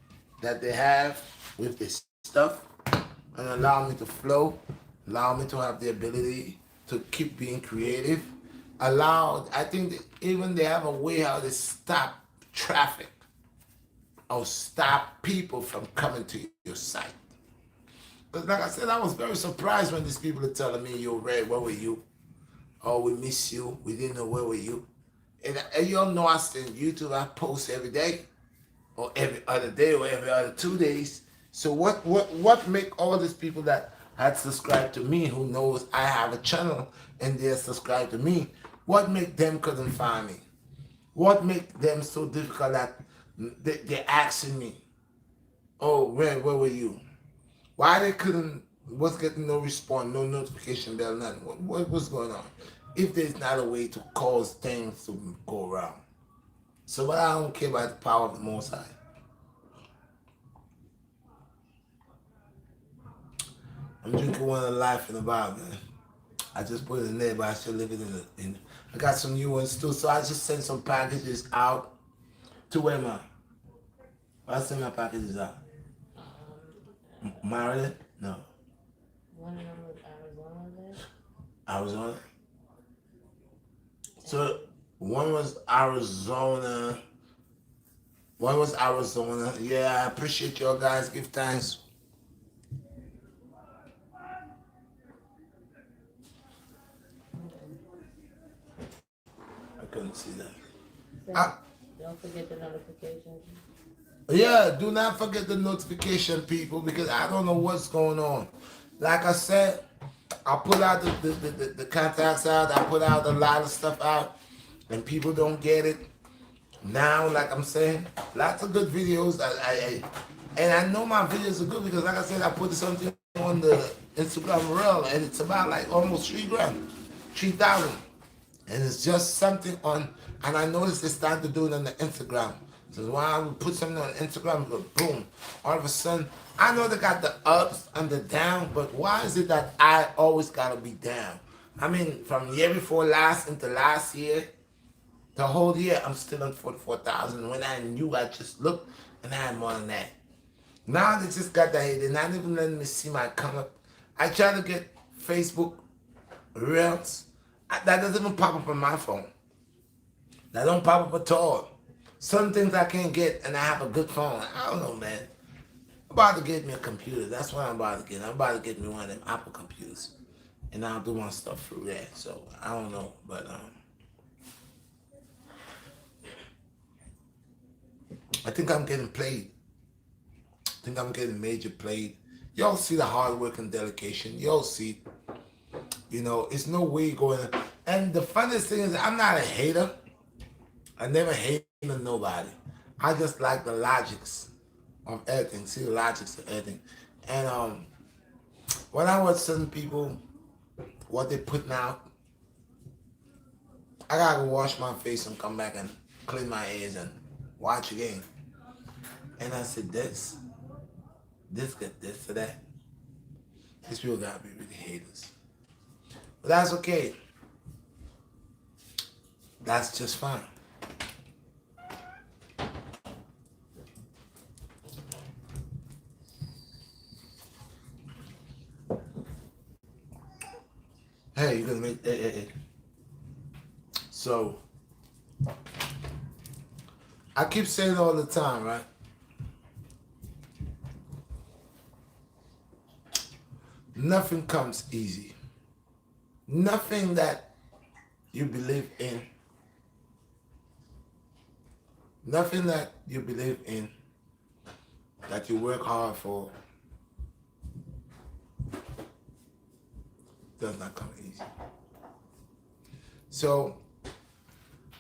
that they have with this stuff and allow me to flow, allow me to have the ability to keep being creative. I think that even they have a way how to stop traffic or stop people from coming to your site. Because like I said, I was very surprised when these people are telling me, "Yo, Red, where were you? Oh, we miss you. We didn't know where were you." And you all know I send YouTube. I post every day, or every other day, or every other 2 days. So what make all these people that had subscribed to me, who knows I have a channel and they're subscribed to me, what make them couldn't find me? What make them so difficult that they're asking me, "Oh, where were you?" Why they couldn't was getting no response, no notification bell, nothing. What was going on? If there's not a way to cause things to go around. So but I don't care about the power of the Most High. I'm drinking one of the life in the bottle, man. I just put it in there, but I should leave it in. I got some new ones too, so I just sent some packages out to where am I sent my packages out. Maryland? No. One of them was Arizona there. Arizona? So one was Arizona. One was Arizona. Yeah, I appreciate y'all guys. Give thanks. I couldn't see that. Then don't forget the notifications. Yeah, do not forget the notification, people, because I don't know what's going on. Like I said, I put out the contacts out. I put out a lot of stuff out, and people don't get it. Now, like I'm saying, lots of good videos. And I know my videos are good because, like I said, I put something on the Instagram reel, and it's about like almost 3 grand, 3,000. And it's just something on, and I noticed they started to do it on the Instagram. So when I would put something on Instagram, boom, all of a sudden, I know they got the ups and the down, but why is it that I always gotta be down? I mean, from year before last into last year, the whole year, I'm still on 44,000. When I knew, I just looked and I had more than that. Now they just got that here. They're not even letting me see my come up. I try to get Facebook Reels. That doesn't even pop up on my phone. That don't pop up at all. Some things I can't get, and I have a good phone. I don't know, man. I'm about to get me a computer. That's what I'm about to get. I'm about to get me one of them Apple computers, and I'll do my stuff through there. So I don't know, but I think I'm getting played. I think I'm getting major played. Y'all see the hard work and dedication. Y'all see, it's no way going. And the funniest thing is, I'm not a hater. I never hated nobody. I just like the logics of everything. See the logics of everything. And when I watch certain people, what they putting out, I gotta go wash my face and come back and clean my ears and watch again. And I said, this get this to that. These people gotta be really haters. But that's okay. That's just fine. Hey, you're gonna make hey. So I keep saying all the time, right? Nothing comes easy. Nothing that you believe in, nothing that you believe in, that you work hard for, does not come easy. So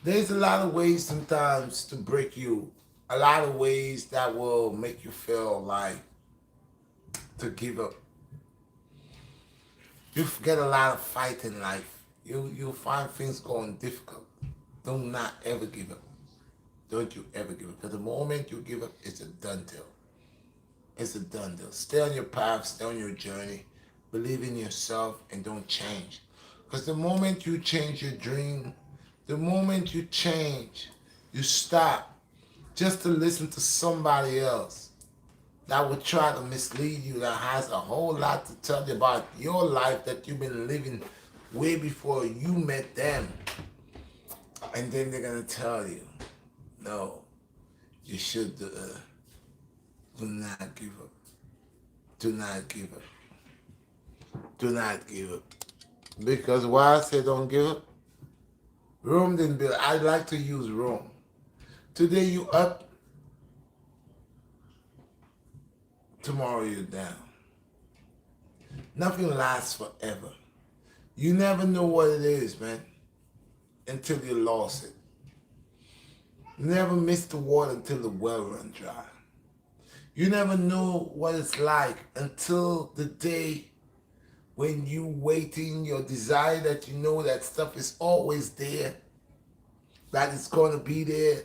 there's a lot of ways sometimes to break you. A lot of ways that will make you feel like to give up. You get a lot of fight in life. You find things going difficult. Do not ever give up. Don't you ever give up. Because the moment you give up, it's a done deal. It's a done deal. Stay on your path, stay on your journey. Believe in yourself and don't change. Because the moment you change your dream, the moment you change, you stop just to listen to somebody else that would try to mislead you, that has a whole lot to tell you about your life that you've been living way before you met them. And then they're going to tell you, no, you should do not give up. Do not give up. Do not give up. Because why I say don't give up? Rome didn't build. I like to use Rome. Today you up, tomorrow you're down. Nothing lasts forever. You never know what it is, man, until you lost it. You never miss the water until the well runs dry. You never know what it's like until the day when you waiting, your desire that you know that stuff is always there, that it's going to be there.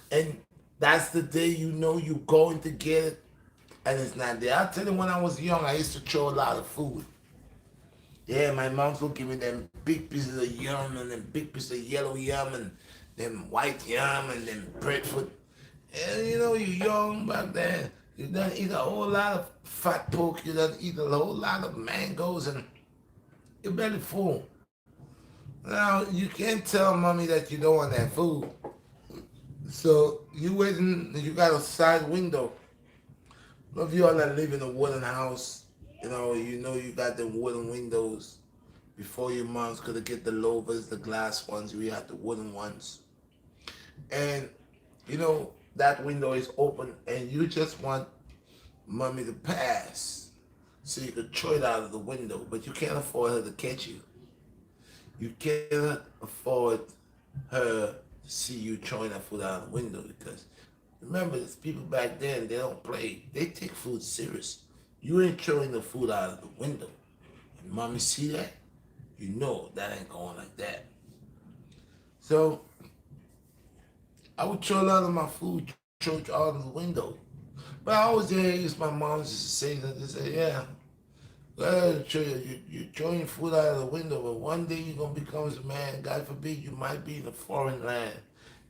And that's the day you know you're going to get it and it's not there. I'll tell you, when I was young, I used to throw a lot of food. Yeah, my mom would give me them big pieces of yam and them big pieces of yellow yam and them white yam and them breadfruit. And you know, you're young back then. You done eat a whole lot of fat pork. You done eat a whole lot of mangoes and you're belly full. Now, you can't tell mommy that you don't want that food. So, you waiting, you got a side window. If you all that live in a wooden house, you know you got them wooden windows. Before your moms could get the louvers, the glass ones, we had the wooden ones. And, that window is open and you just want mommy to pass so you could throw it out of the window, but you can't afford her to catch you. You cannot afford her to see you throwing that food out of the window because remember, there's people back then, they don't play. They take food serious. You ain't throwing the food out of the window. And mommy see that, you know that ain't going like that. So I would throw a lot of my food, throw it out of the window. But I always used my mom just to say that. They say, yeah, well, you're throwing food out of the window, but one day you're going to become a man. God forbid, you might be in a foreign land.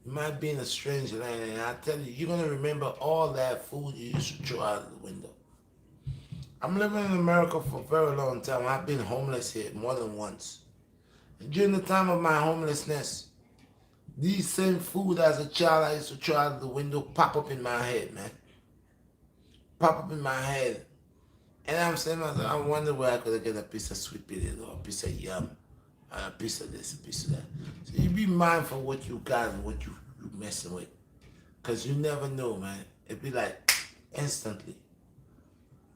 You might be in a strange land. And I tell you, you're going to remember all that food you used to throw out of the window. I'm living in America for a very long time. I've been homeless here more than once. And during the time of my homelessness, these same food as a child I used to throw out of the window pop up in my head, man. Pop up in my head. And I'm saying, I wonder where I could get a piece of sweet potato, or a piece of yam, a piece of this, a piece of that. So you be mindful of what you got and what you messing with. Because you never know, man. It'd be like instantly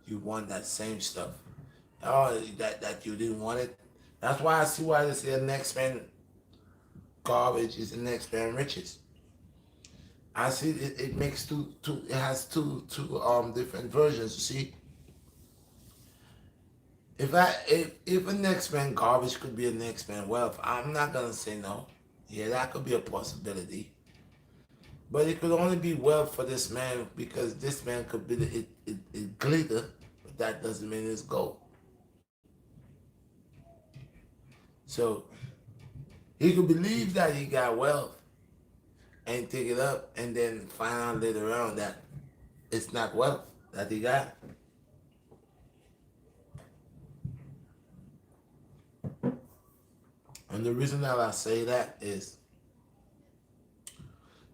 you want that same stuff. Oh, that you didn't want it. That's why I see why they say the next man garbage is the next man riches. I see it makes two it has two different versions. You see, if a next man garbage could be a next man wealth, I'm not gonna say no. Yeah, that could be a possibility. But it could only be wealth for this man because this man could be it glitter, but that doesn't mean it's gold. So he could believe that he got wealth and take it up and then find out later on that it's not wealth that he got. And the reason that I say that is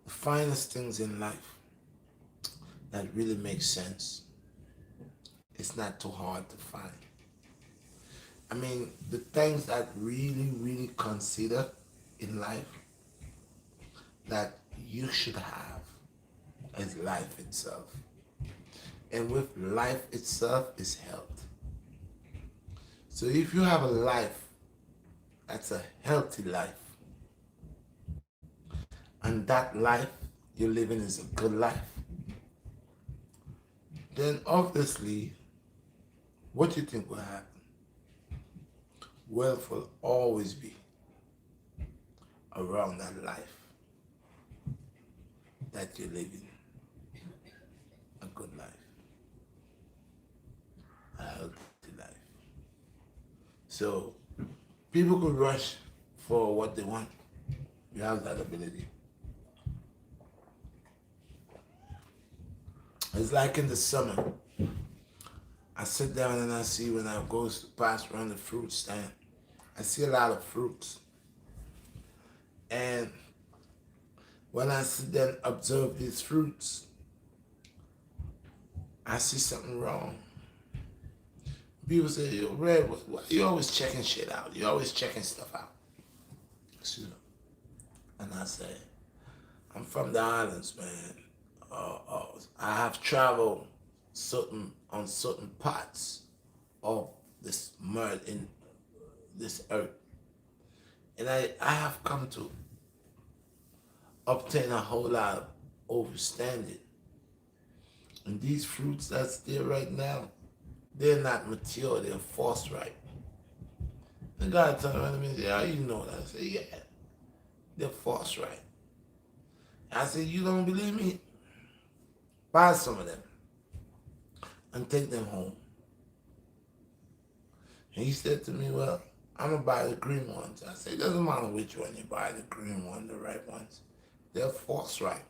the finest things in life that really make sense, it's not too hard to find. I mean, the things that really, really consider in life that you should have is life itself. And with life itself is health. So if you have a life that's a healthy life, and that life you're living is a good life, then obviously, what do you think will happen? wealth will always be around that life that you're living, a good life, a healthy life. So people could rush for what they want. You have that ability. It's like in the summer. I sit down and I see when I go past around the fruit stand, I see a lot of fruits. And when I sit there and observe these fruits, I see something wrong. People say, yo, Red, you always checking shit out. You always checking stuff out. Excuse me. And I say, I'm from the islands, man. I have traveled on certain parts of this mud in this earth. And I have come to obtain a whole lot of understanding. And these fruits that's there right now, they're not mature, they're false ripe. The guy turned around to me and said, how you know that? I said, yeah, they're false ripe. I said, you don't believe me? Buy some of them and take them home. And he said to me, well, I'm going to buy the green ones. I said, it doesn't matter which one you buy, the green one, the right ones. They're false ripe.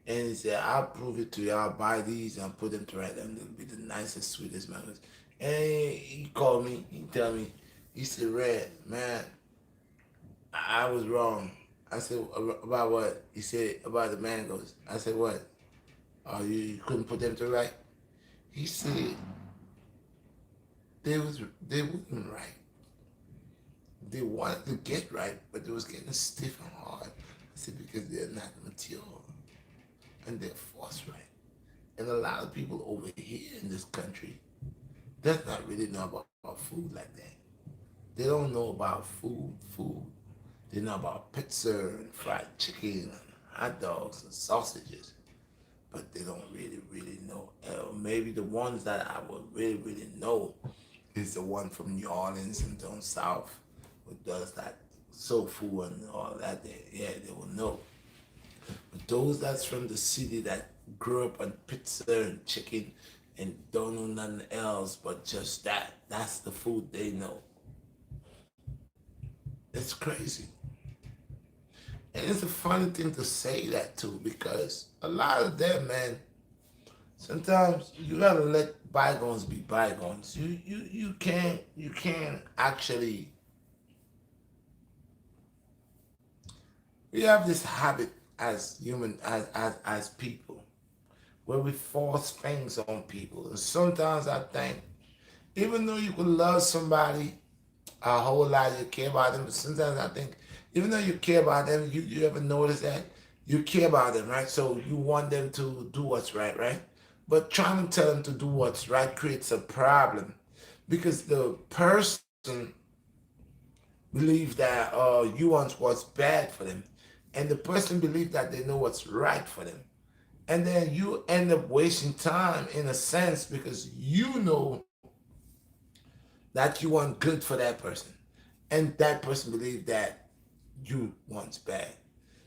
And he said, I'll prove it to you. I'll buy these and put them to right, and they'll be the nicest, sweetest mangoes. And he called me, he told me, he said, Red, man, I was wrong. I said, about what? He said, about the mangoes. I said, what? Oh, you couldn't put them to right? He said, they wasn't right. They wanted to get right, but they was getting stiff and hard. I said, because they're not mature. And they're false right. And a lot of people over here in this country does not really know about food like that. They don't know about food. They know about pizza and fried chicken and hot dogs and sausages. But they don't really know. Maybe the ones that I would really know is the one from New Orleans and down south who does that soul food and all that. They will know. But those that's from the city that grew up on pizza and chicken and don't know nothing else but just that's the food they know. It's crazy. And it's a funny thing to say that too, because a lot of them, man, sometimes you gotta let bygones be bygones. You can't actually. We have this habit as human as people where we force things on people, and sometimes I think even though you could love somebody a whole lot, you care about them, but sometimes I think even though you care about them, you ever notice that you care about them, right? So you want them to do what's right? But trying to tell them to do what's right creates a problem because the person believes that you want what's bad for them, and the person believes that they know what's right for them. And then you end up wasting time in a sense because you know that you want good for that person. And that person believes that you want bad.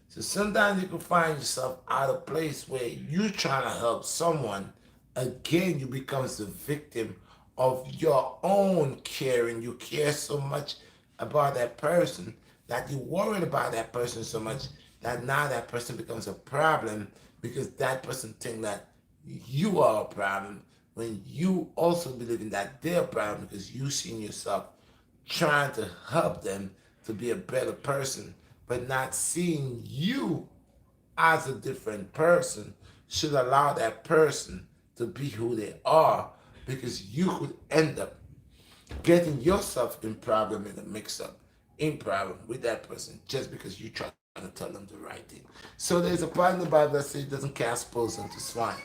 So sometimes you can find yourself out of place where you're trying to help someone. Again, you becomes the victim of your own caring. You care so much about that person that you worried about that person so much that now that person becomes a problem because that person think that you are a problem when you also believe in that they're a problem because you seen yourself trying to help them to be a better person, but not seeing you as a different person should allow that person to be who they are because you could end up getting yourself in problem in a mix-up, in problem with that person just because you try to tell them the right thing. So there's a part in the Bible that says it doesn't cast pearls into swine.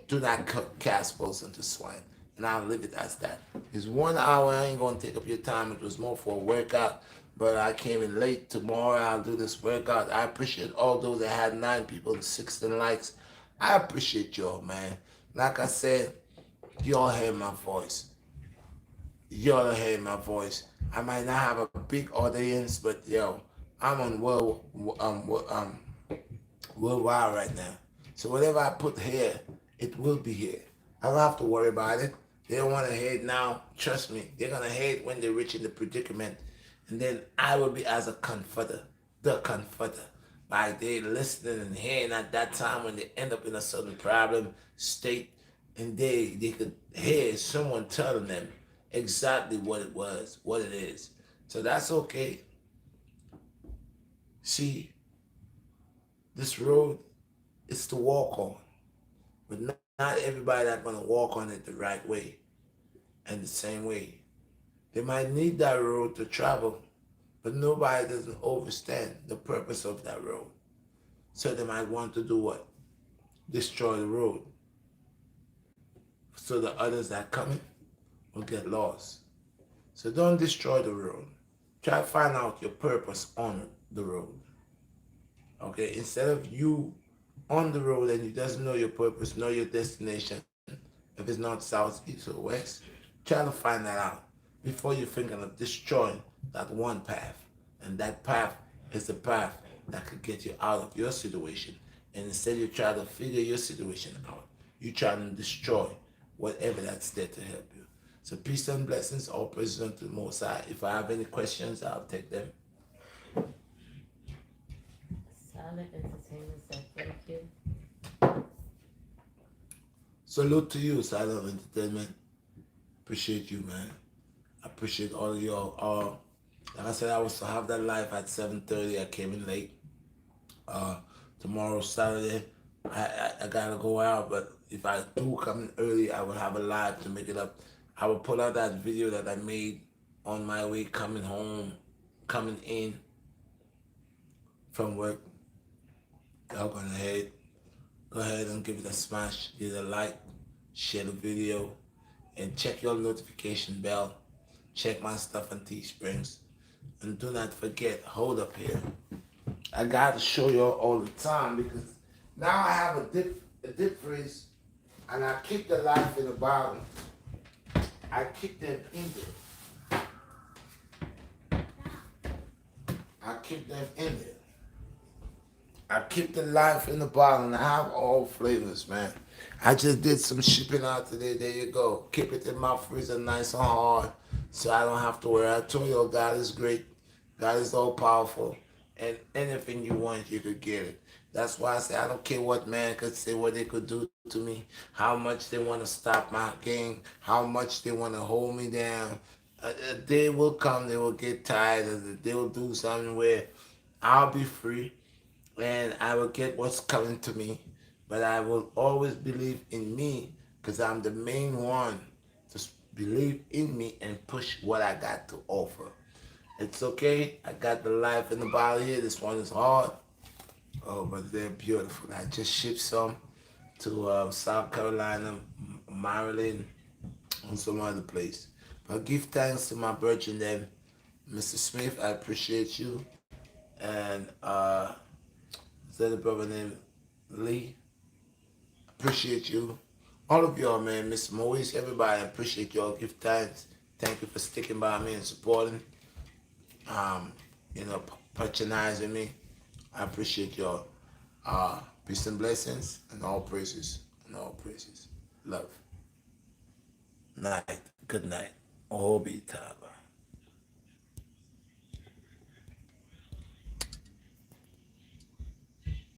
Do not cast pearls into swine. And I'll leave it as that. It's 1 hour. I ain't going to take up your time. It was more for a workout. But I came in late. Tomorrow I'll do this workout. I appreciate all those that had 9 people and 16 likes. I appreciate y'all, man. Like I said, y'all heard my voice. you ought to hear my voice. I might not have a big audience, but yo, I'm on worldwide right now. So whatever I put here, it will be here. I don't have to worry about it. They don't want to hear it now. Trust me, they're gonna hear it when they reach in the predicament, and then I will be as a comforter, the comforter. By they listening and hearing at that time when they end up in a certain problem state, and they could hear someone telling them exactly what it was, what it is. So that's okay. See, this road is to walk on, but not everybody that's gonna walk on it the right way and the same way. They might need that road to travel, but nobody doesn't understand the purpose of that road. So they might want to do what? Destroy the road, so the others that coming will get lost. So don't destroy the road. Try to find out your purpose on the road. Okay, instead of you on the road and you doesn't know your purpose, know your destination, if it's not south, east, or west, try to find that out before you're thinking of destroying that one path. And that path is the path that could get you out of your situation. And instead you try to figure your situation out, you try to destroy whatever that's there to help you. So peace and blessings, all praises unto the Most High. If I have any questions, I'll take them. Silent Entertainment said thank you. Salute to you, Silent Entertainment. Appreciate you, man. I appreciate all of y'all. Like I said, I was to have that live at 7:30. I came in late. Uh, Tomorrow, Saturday, I gotta go out, but if I do come in early, I will have a live to make it up. I will put out that video that I made on my way coming home, coming in from work. Y'all go ahead and give it a smash, give it a like, share the video, and check your notification bell. Check my stuff on Teesprings. And do not forget, hold up here. I gotta show y'all all the time because now I have a dip freeze and I keep the life in the bottom. I keep them in there. I keep them in there. I keep the life in the bottle and I have all flavors, man. I just did some shipping out today. There you go. Keep it in my freezer nice and hard so I don't have to worry. I told you, God is great. God is all powerful. And anything you want, you could get it. That's why I say I don't care what man could say, what they could do to me, how much they want to stop my game, how much they want to hold me down. A day will come, they will get tired, they will do something where I'll be free and I will get what's coming to me. But I will always believe in me because I'm the main one to believe in me and push what I got to offer. It's okay. I got the life in the bottle here. This one is hard. Oh, but they're beautiful. I just shipped some to South Carolina, Maryland, and some other place. But give thanks to my virgin name, Mr. Smith. I appreciate you. And is that a brother named Lee? Appreciate you. All of y'all, man. Mr. Maurice, everybody, I appreciate y'all. Give thanks. Thank you for sticking by me and supporting. Um, patronizing me. I appreciate y'all. Peace and blessings and all praises. And all praises. Love. Night. Good night. Obi Taba.